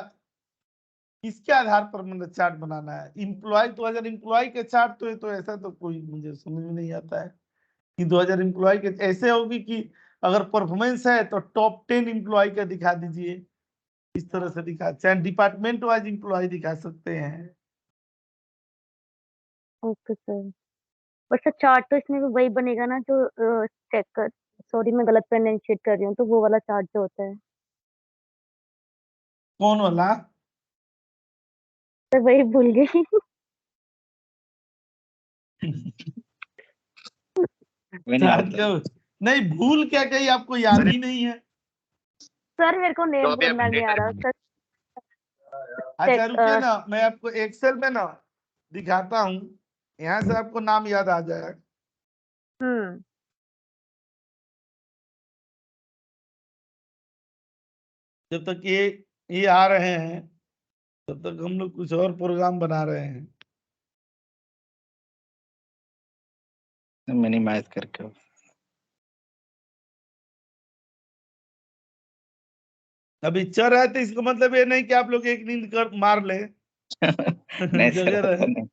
किसके आधार पर मतलब चार्ट बनाना है, इम्प्लॉय 2000 इम्प्लॉय के चार्ट तो ऐसा तो कोई मुझे समझ में नहीं आता है कि 2000 इम्प्लॉय के ऐसे होगी कि अगर परफॉर्मेंस है तो टॉप 10 इम्प्लॉय का दिखा दीजिए, इस तरह से दिखा, चाहे डिपार्टमेंट वाइज इम्प्लॉय दिखा सकते हैं। Okay sir, but sir chart तो इसमें भी वही बनेगा ना जो चेक कर, सॉरी मैं गलत प्रोनाउंसिएट कर रही हूँ, तो वो वाला चार्ट जो होता है। कौन वाला? सर वही भूल गई। चार्ट क्या? नहीं भूल क्या कही, आपको याद ही नहीं है? सर मेरे को तो नेम अभी आप बोलना नहीं आ रहा सर। अच्छा रुकिए ना, मैं आपको एक्सेल में ना दिखाता हूँ, यहाँ से आपको नाम याद आ जाएगा। जब तक ये आ रहे हैं तब तक हम लोग कुछ और प्रोग्राम बना रहे हैं। मिनिमाइज करके अभी चल रहा है तो इसका मतलब ये नहीं कि आप लोग एक नींद कर मार ले। नहीं सर, जगह रहे। नहीं।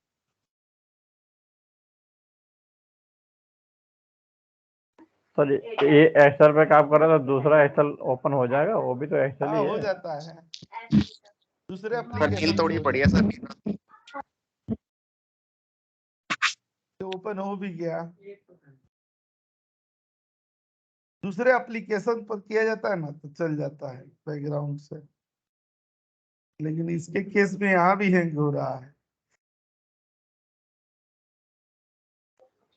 सर ये एक्सेल पे काम कर रहा था, दूसरा एक्सेल ओपन हो जाएगा, वो भी तो एक्सेल हाँ ही हो है। जाता है, दूसरे सर नींद एप्लीकेशन थोड़ी पड़ी है सर। ओपन हो भी गया, दूसरे एप्लीकेशन पर किया जाता है ना तो चल जाता है बैकग्राउंड से, लेकिन इसके केस में यहाँ भी हैंग हो रहा है।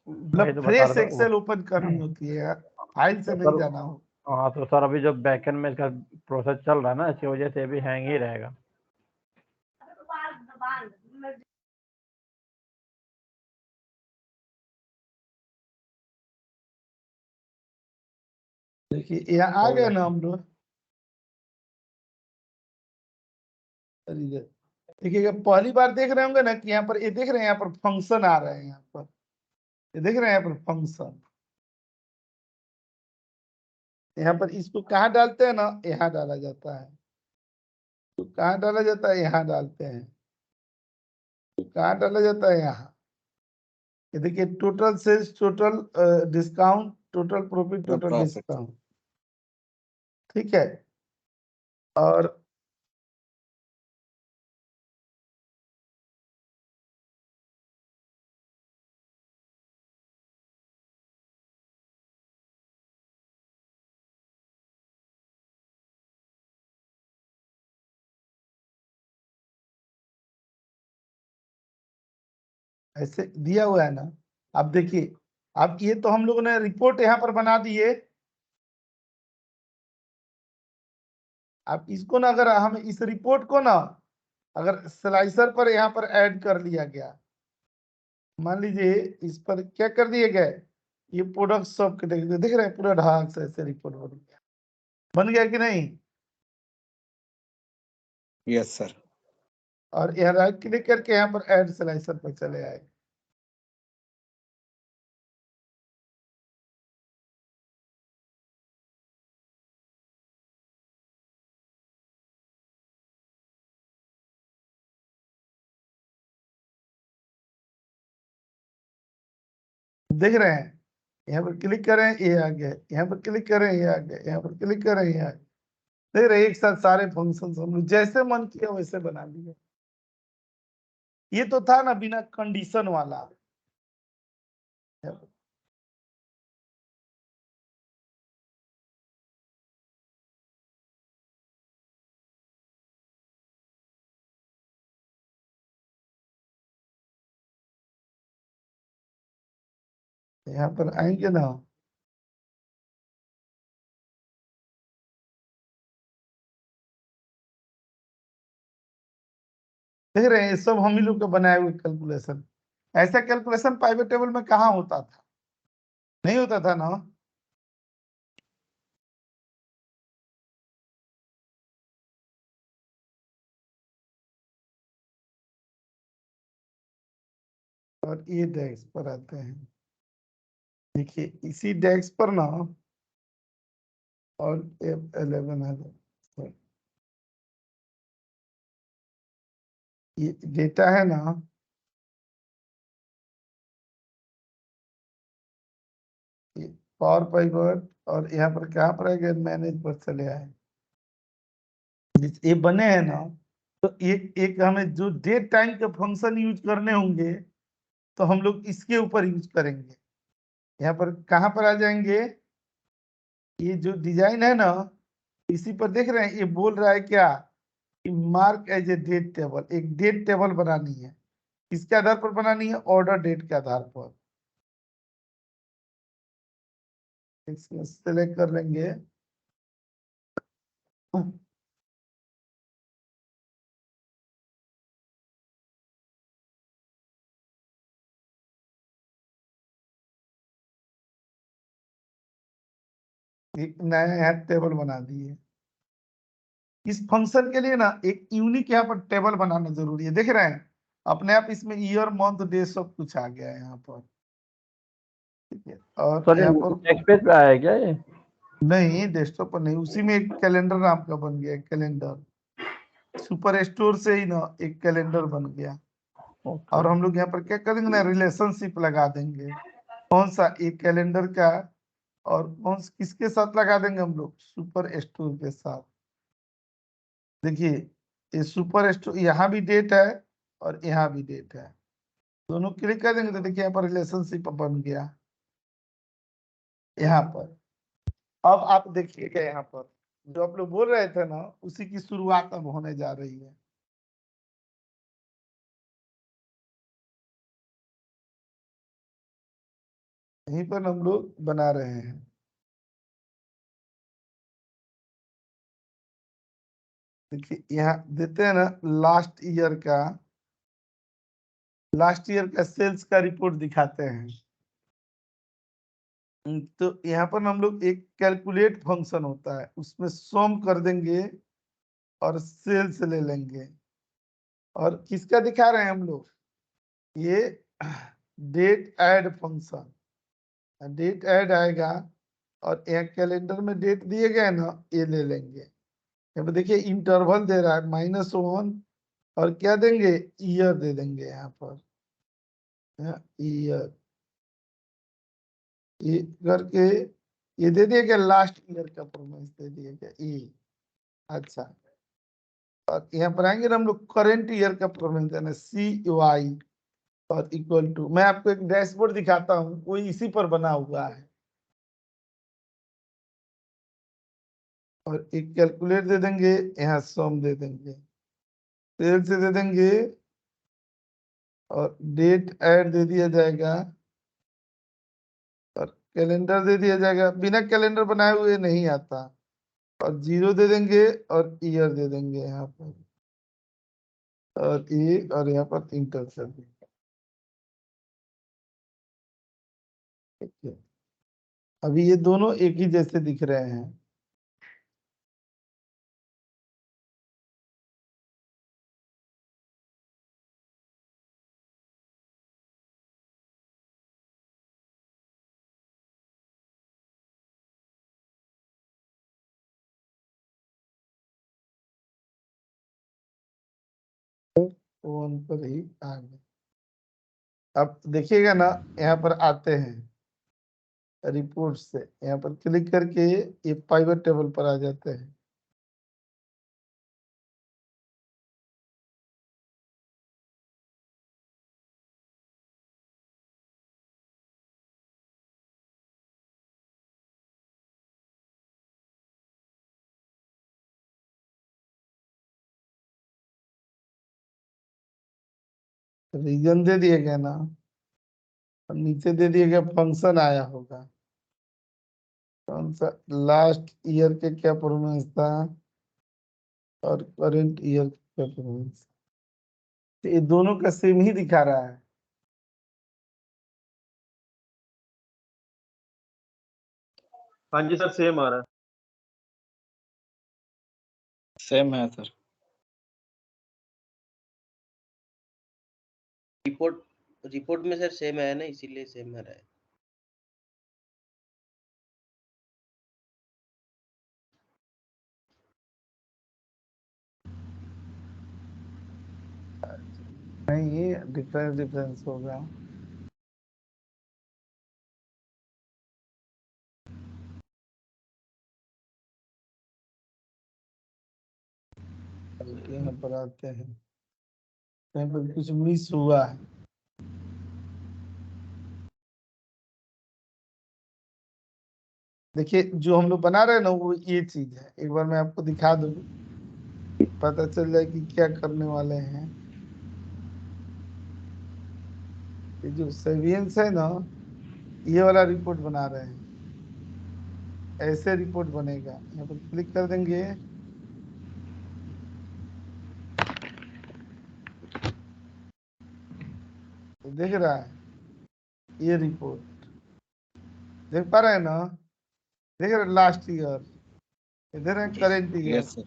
वही मतलब तो बता फ्रेश रहा था वो। एक्सेल ओपन करनी होती है यार, फाइल से तो नहीं सर जाना हो। हाँ तो सर अभी जो बैकएंड में इसका प्रोसेस चल रहा है ना, इसकी वजह से भी हैंग ही रहेगा। देखिए यहाँ आ गए ना हम लोग, देखिए पहली बार देख रहे होंगे ना कि यहाँ पर ये देख रहे हैं, यहाँ पर फंक्शन आ रहे हैं, यहाँ पर ये देख रहे हैं, यहाँ पर फंक्शन, यहाँ पर इसको कहाँ डालते हैं ना, यहाँ डाला जाता है, तो कहाँ डाला जाता है, यहाँ डालते हैं, तो कहाँ डाला जाता है, यहाँ। ये देखिए total sales, total discount, total profit, total profit. Discount, ठीक है। और ऐसे दिया हुआ है ना, अब देखिए, अब ये तो हम लोगों ने रिपोर्ट यहाँ पर बना दी है। अब इसको ना अगर हम इस रिपोर्ट को ना अगर स्लाइसर पर यहाँ पर ऐड कर लिया गया, मान लीजिए इस पर क्या कर दिए गए, ये प्रोडक्ट सब के देख रहे हैं, पूरा ढाक से ऐसे रिपोर्ट बन गया कि नहीं। Yes sir. और यहाँ राइट क्लिक करके यहाँ पर ऐड स्लाइसर पर चले आए, देख रहे हैं, यहाँ पर क्लिक करें ये आ गया, यहाँ पर क्लिक करें ये आ गया, यहाँ पर क्लिक करें ये आ गया। देख रहे हैं, एक साथ सारे फंक्शन हम लोग जैसे मन किया वैसे बना दिए। ये तो था ना बिना कंडीशन वाला, यहाँ पर आएंगे ना, देख रहे हैं, ये सब हम ही लोग का बनाए हुए कैलकुलेशन। ऐसा कैलकुलेशन पाइवेट टेबल में कहाँ होता था? नहीं होता था ना। और ये डेस्क पर आते हैं, देखिए इसी डेस्क पर ना, और F11 है, ये डेटा है ना, पावर पाइवट, और यहाँ पर कहाँ पर आएगा, मैनेज पर चले आए, ये बने हैं ना। तो एक हमें जो डेट टाइम के फंक्शन यूज करने होंगे तो हम लोग इसके ऊपर यूज करेंगे। यहाँ पर कहाँ पर आ जाएंगे, ये जो डिजाइन है ना, इसी पर देख रहे हैं, ये बोल रहा है क्या कि mark as a date table, एक डेट टेबल बनानी है। किसके आधार पर बनानी है? ऑर्डर डेट के आधार पर। इसमें सेलेक्ट कर लेंगे, एक नया यहाँ टेबल बना दिए। इस फंक्शन के लिए ना एक यूनिक यहाँ पर टेबल बनाना जरूरी है। देख रहे हैं अपने आप इसमें ईयर मंथ डे सब कुछ आ गया है यहाँ पर, ठीक है। और सर यहाँ पर नेक्स्ट पेज पे आया है क्या ये? नहीं, डेस्कटॉप पर नहीं, उसी में एक कैलेंडर नाम का बन गया, कैलेंडर सुपर स्टोर से ही ना एक कैलेंडर बन गया। और हम लोग यहाँ पर क्या करेंगे ना, रिलेशनशिप लगा देंगे, कौन सा, एक कैलेंडर का, और कौन किसके साथ लगा देंगे हम लोग, सुपर स्टोर के साथ। देखिए ये सुपर स्टोर, यहाँ भी डेट है और यहाँ भी डेट है, दोनों क्लिक कर देंगे तो देखिए यहाँ पर रिलेशनशिप बन गया। यहाँ पर अब आप देखिएगा, यहाँ पर जो आप लोग बोल रहे थे ना, उसी की शुरुआत अब होने जा रही है। यहीं पर हम लोग बना रहे हैं। देखिए यहाँ देते हैं ना, लास्ट ईयर का सेल्स का रिपोर्ट दिखाते हैं। तो यहाँ पर हम लोग एक कैलकुलेट फंक्शन होता है, उसमें सम कर देंगे और सेल्स ले लेंगे। और किसका दिखा रहे हैं हम लोग, ये date add function, date add आएगा और यहाँ कैलेंडर में डेट दिए गए ना, ये ले लेंगे। यहाँ पे देखिए इंटरवल दे रहा है -1, और क्या देंगे, ईयर दे देंगे यहाँ पर, ईयर, ये करके ये दे दिया गया, लास्ट ईयर का परफॉर्मेंस दे दिया गया ई। अच्छा, और यहाँ पर आएंगे ना हम लोग, करेंट ईयर का परफॉर्मेंस देना, CY और इक्वल टू, मैं आपको एक डैशबोर्ड दिखाता हूँ, कोई इसी पर बना हुआ है। और एक कैलकुलेट दे देंगे, यहाँ सम दे देंगे, सेल से दे देंगे, और डेट ऐड दे दिया जाएगा, और कैलेंडर दे दिया जाएगा। बिना कैलेंडर बनाए हुए नहीं आता, और 0 दे देंगे और ईयर दे देंगे यहाँ पर, और ये, और यहाँ पर इंटर कर देंगे। ठीक है, अभी ये दोनों एक ही जैसे दिख रहे हैं। वन पर ही आ गए। अब देखिएगा ना, यहाँ पर आते हैं रिपोर्ट से, यहाँ पर क्लिक करके ये पाइवट टेबल पर आ जाते हैं। रीजन दे दिए गए ना, और नीचे दे दिए गया फंक्शन आया होगा, कौन सा, लास्ट ईयर के क्या परफॉर्मेंस था और करंट ईयर का परफॉर्मेंस, ये दोनों का सेम ही दिखा रहा है। हाँ जी सर सेम आ रहा है। सेम है सर। रिपोर्ट में सर सेम है ना, इसीलिए सेम आ रहा है। नहीं ये डिफरेंस होगा। यहाँ पर आते हैं, यहाँ पर कुछ मिस हुआ है। देखिए जो हम लोग बना रहे हैं ना वो ये चीज है, एक बार मैं आपको दिखा दूं, पता चल जाए कि क्या करने वाले हैं। ये जो सेवियंस है ना, ये वाला रिपोर्ट बना रहे हैं, ऐसे रिपोर्ट बनेगा। यहाँ पर क्लिक कर देंगे, तो देख रहा है ये रिपोर्ट, देख पा रहे हैं ना, देख रहे लास्ट ईयर, इधर है current year, yes sir.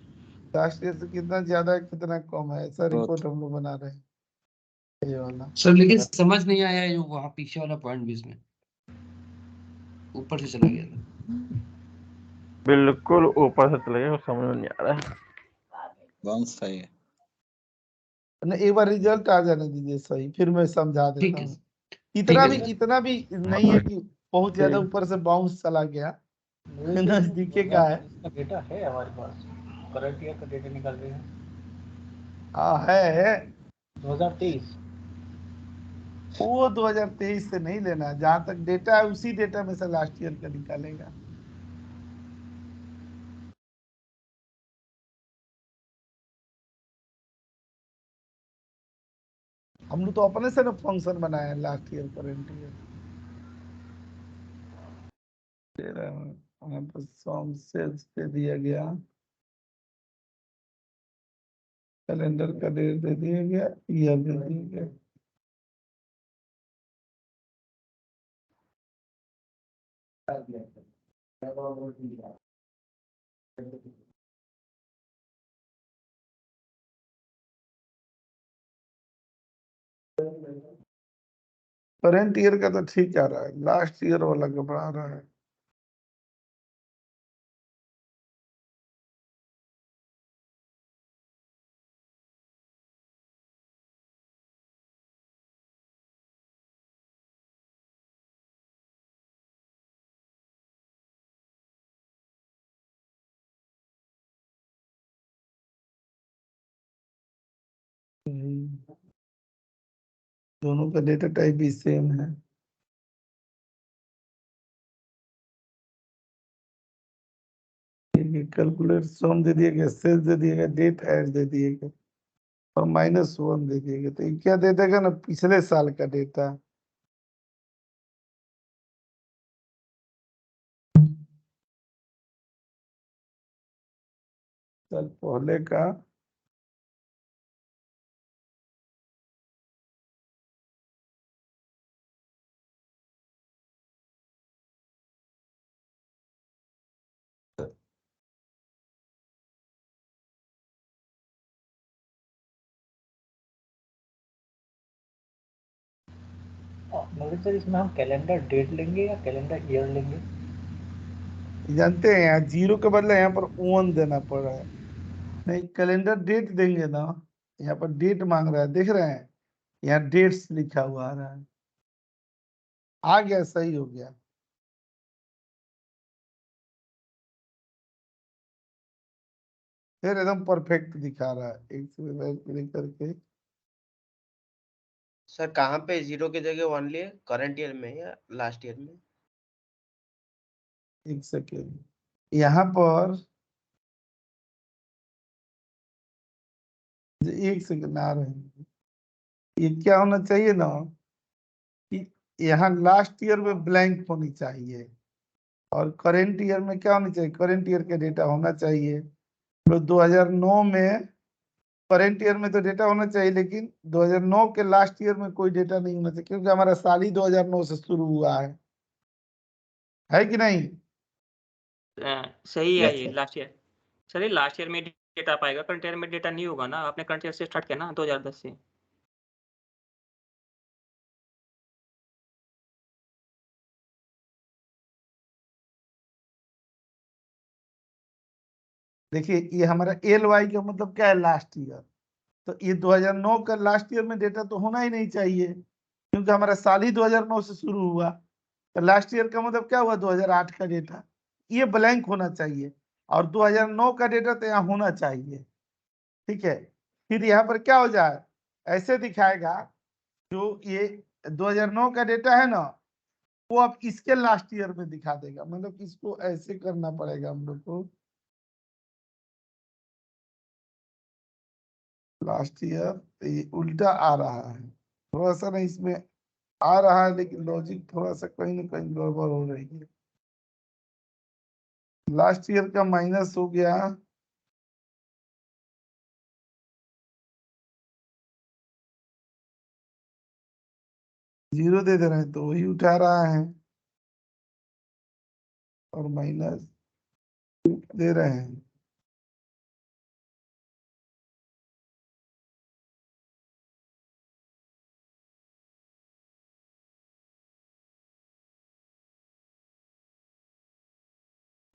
Last year से कितना ज्यादा है कितना कम है, ऐसा रिपोर्ट हम लोग बना रहे हैं ये वाला। सर लेकिन समझ नहीं आया जो वहाँ पीछे वाला पॉइंट भी इसमें ऊपर से चला गया था। बिल्कुल ऊपर से चले गए, समझ में नहीं आ रहा है। बाउंस सही है। एक बार रिजल्ट आ जाने दीजिए सही, फिर मैं समझा ठीक देता है हूँ। ठीक है सर। इतना भी नहीं है कि बहुत ज्यादा ऊपर से बाउंस चला गया, नजदीके का है। इसका डेटा है हमारे पास, करंट ईयर का डेटा निकाल रहे हैं। हाँ है 2023। वो 2023 से नहीं लेना है, जहां तक डेटा है उसी डेटा में से लास्ट ईयर का निकालेगा। हम लोग तो अपने से ना फंक्शन बनाए हैं लास्ट ईयर करंट ईयर। वहां पर सम सेल्स पे दिया गया, कैलेंडर का डेट दे दिया गया, ईयर दे दिया गया। करंट ईयर का तो ठीक आ रहा है, लास्ट ईयर वाला घबरा रहा है। दोनों का डेटा टाइप भी सेम है। कैलकुलेट सम दे दिया गया, सेल्स दे दिया गया, डेट ऐड दे दिए गए और -1 दे दिए गए। तो ये क्या दे देगा ना, पिछले साल का डेटा। साल पहले का नवीन सर इसमें हम कैलेंडर डेट लेंगे या कैलेंडर ईयर लेंगे? जानते हैं यहाँ 0 के बदले यहाँ पर 1 देना पड़ रहा है। नहीं कैलेंडर डेट देंगे ना, यहाँ पर डेट मांग रहा है, देख रहे हैं यहाँ डेट्स लिखा हुआ आ रहा है। आ गया, सही हो गया। फिर एकदम परफेक्ट दिखा रहा है। एक क्लिक करके सर कहाँ पे 0 की जगह 1 लिए, करंट ईयर में या लास्ट ईयर में? एक सेकेंड, यहाँ पर एक सेकेंड आ रहे हैं। ये क्या होना चाहिए ना कि यहाँ लास्ट ईयर में ब्लैंक होनी चाहिए और करेंट ईयर में क्या होनी चाहिए, करेंट ईयर का डेटा होना चाहिए। तो 2009 में करेंट ईयर में तो डेटा होना चाहिए, लेकिन 2009 के लास्ट ईयर में कोई डेटा नहीं होना चाहिए, क्योंकि हमारा साल ही 2009 से शुरू हुआ है कि नहीं। सही है Yes, ये sir. Last year. सर ये लास्ट ईयर में डेटा पाएगा, करंट ईयर में डेटा नहीं होगा ना, आपने करंट ईयर से स्टार्ट किया ना 2010 से। देखिए ये हमारा एल वाई का मतलब क्या है, लास्ट ईयर। तो ये 2009 का लास्ट ईयर में डेटा तो होना ही नहीं चाहिए, क्योंकि हमारा साल ही 2009 से शुरू हुआ। तो लास्ट ईयर का मतलब क्या हुआ, 2008 का डेटा। ये ब्लैंक होना चाहिए, और 2009 का डेटा तो यहाँ होना चाहिए। ठीक है, फिर यहाँ पर क्या हो जाए, ऐसे दिखाएगा, जो ये 2009 का डेटा है ना, वो अब इसके लास्ट ईयर में दिखा देगा। मतलब इसको ऐसे करना पड़ेगा हम लोग को, लास्ट ईयर ये उल्टा आ रहा है, थोड़ा सा ना इसमें आ रहा है, लेकिन लॉजिक थोड़ा सा कहीं ना कहीं गड़बड़ हो रही है। लास्ट ईयर का माइनस हो गया, जीरो दे दे रहे हैं तो वही उठा रहा है, और माइनस दे रहे हैं।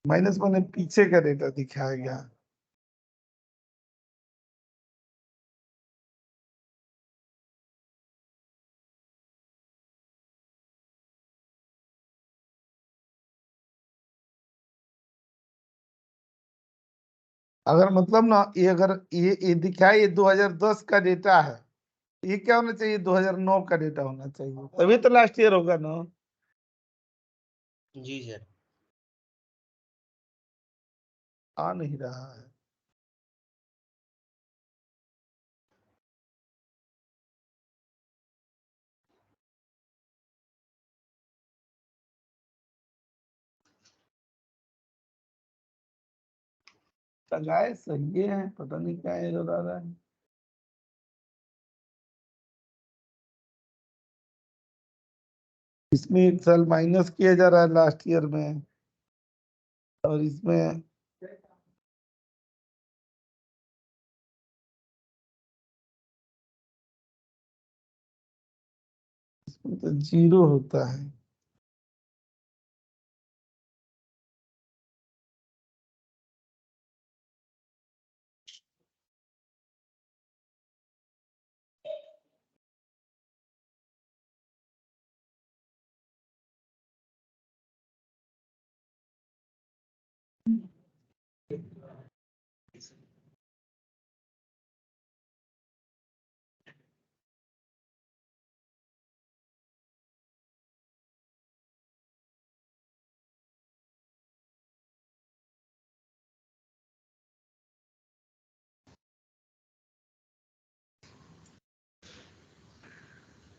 माइनस मैंने पीछे का डेटा दिखाएगा। अगर मतलब ना ये, अगर ये दिखाए ये 2010 का डेटा है, ये क्या होना चाहिए, 2009 का डेटा होना चाहिए, तभी तो लास्ट ईयर होगा ना। जी सर। आ नहीं रहा है। लगाए सही है, पता नहीं क्या एरर आ रहा है। इसमें एक साल माइनस किया जा रहा है लास्ट ईयर में, और इसमें तो जीरो होता है।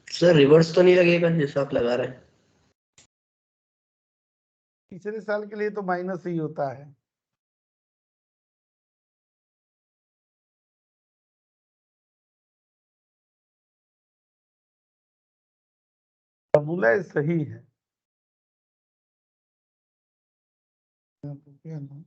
सर रिवर्स तो नहीं लगेगा जैसा आप लगा रहे हैं? पिछले साल के लिए तो माइनस ही होता है। फॉर्मूला सही है। क्या ना?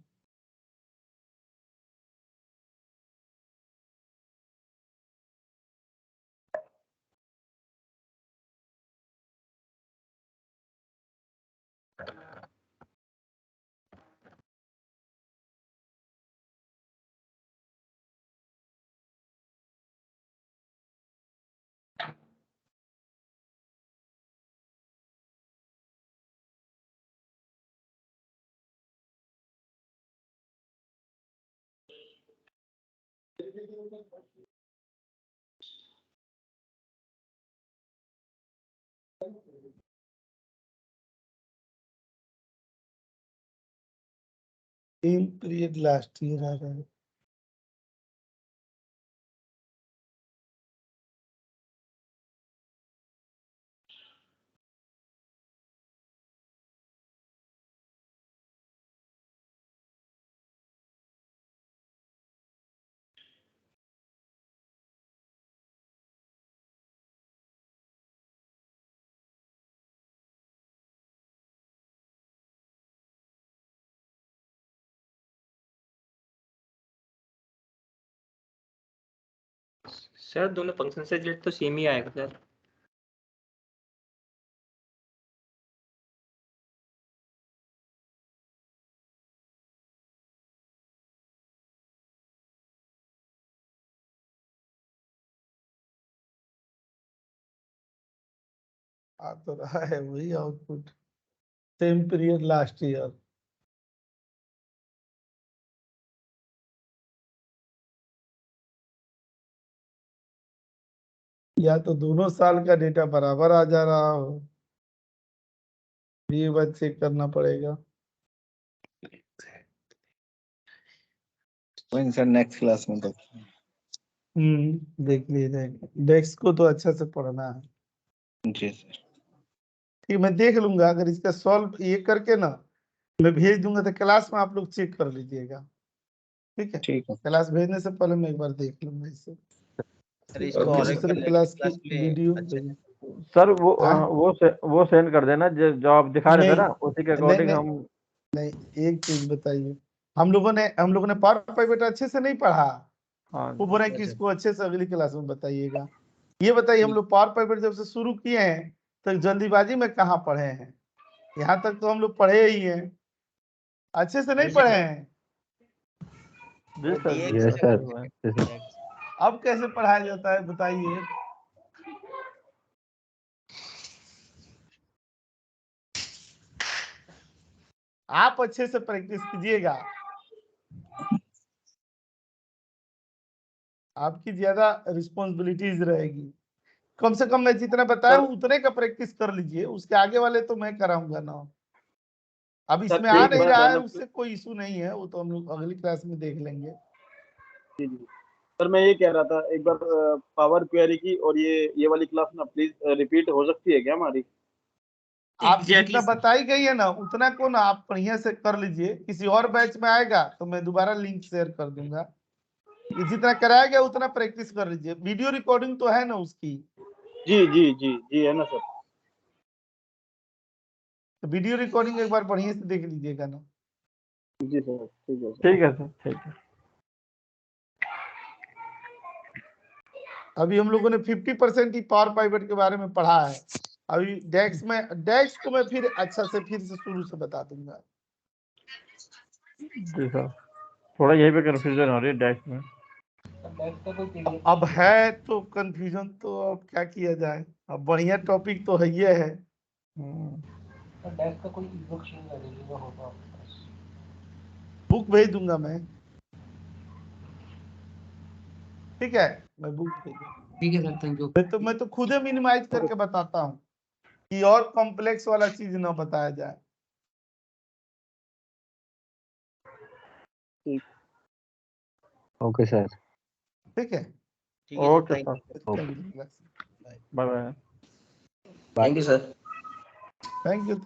सेम पीरियड लास्ट ईयर आ रहा है। सर दोनों फंक्शन से रिलेटेड तो सेम ही आएगा सर। आ तो रहा है वही output, same period last year. या तो दोनों साल का डेटा बराबर आ जा रहा हो, ये बात चेक करना पड़ेगा। सर नेक्स्ट क्लास में तक देख लीजिए, डेस्क को तो अच्छा से पढ़ना है। जी सर। ठीक, मैं देख लूंगा, अगर इसका सॉल्व ये करके ना मैं भेज दूंगा तो क्लास में आप लोग चेक कर लीजिएगा। ठीक है, ठीक है। क्लास भेजने से पहले मैं एक बार देख लूंगा इसे। सर इसको और एक बार क्लास की क्लास में वीडियो सर वो सेंड कर देना जो आप दिखा रहे थे ना, उसी के अकॉर्डिंग हम। नहीं, एक चीज बताइए, हम लोगों ने पावर पॉइंट अच्छे से नहीं पढ़ा। हाँ, वो बोल रहे हैं कि इसको अच्छे से अगली क्लास में बताइएगा। ये बताइए, हम लोग पावर पॉइंट जब से शुरू किए हैं तो जल्दीबाजी में कहाँ पढ़े हैं? यहाँ तक तो हम लोग पढ़े ही हैं, अच्छे से नहीं पढ़े हैं। Yes sir. अब कैसे पढ़ाया जाता है बताइए? आप अच्छे से प्रैक्टिस कीजिएगा, आपकी ज्यादा रिस्पॉन्सिबिलिटीज रहेगी। कम से कम मैं जितना बताया हूँ उतने का प्रैक्टिस कर लीजिए, उसके आगे वाले तो मैं कराऊंगा ना। अब इसमें आ नहीं रहा है, उससे कोई इशू नहीं है, वो तो हम लोग अगली क्लास में देख लेंगे। सर मैं ये कह रहा था, एक बार पावर क्वेरी की और ये वाली क्लास ना प्लीज रिपीट हो सकती है क्या हमारी? आप जितना बताई गई है ना उतना को ना आप बढ़िया से कर लीजिए। किसी और बैच में आएगा तो मैं दोबारा लिंक शेयर कर दूंगा। जितना कराया गया उतना प्रैक्टिस कर लीजिए। वीडियो रिकॉर्डिंग तो है ना उसकी? जी जी जी जी है ना सर। तो वीडियो रिकॉर्डिंग एक बार बढ़िया से देख लीजिएगा ना। जी सर, ठीक है सर। ठीक है सर, ठीक है। अभी हम लोगों ने 50% ही पावर पाइवट के बारे में पढ़ा है। अभी डेक्स को मैं फिर अच्छा से फिर से शुरू से बता दूंगा। जी सर, थोड़ा यहीं पे कंफ्यूजन हो रही है डेक्स में। अब है तो कंफ्यूजन, तो अब क्या किया जाए, अब बढ़िया टॉपिक तो है ये है। डेस्क का कोई बुक शेयर कर दीजिएगा, होगा आपके पास। बुक भेज दूंगा मैं, ठीक है, मैं बुक भेज दूंगा। ठीक है सर, थैंक यू। मैं तो खुद ही मिनिमाइज करके बताता हूँ कि और कॉम्प्लेक्स वाला चीज ना बताया जाए। Okay sir. ठीक है, okay sir, bye bye. Thank you sir. Thank you.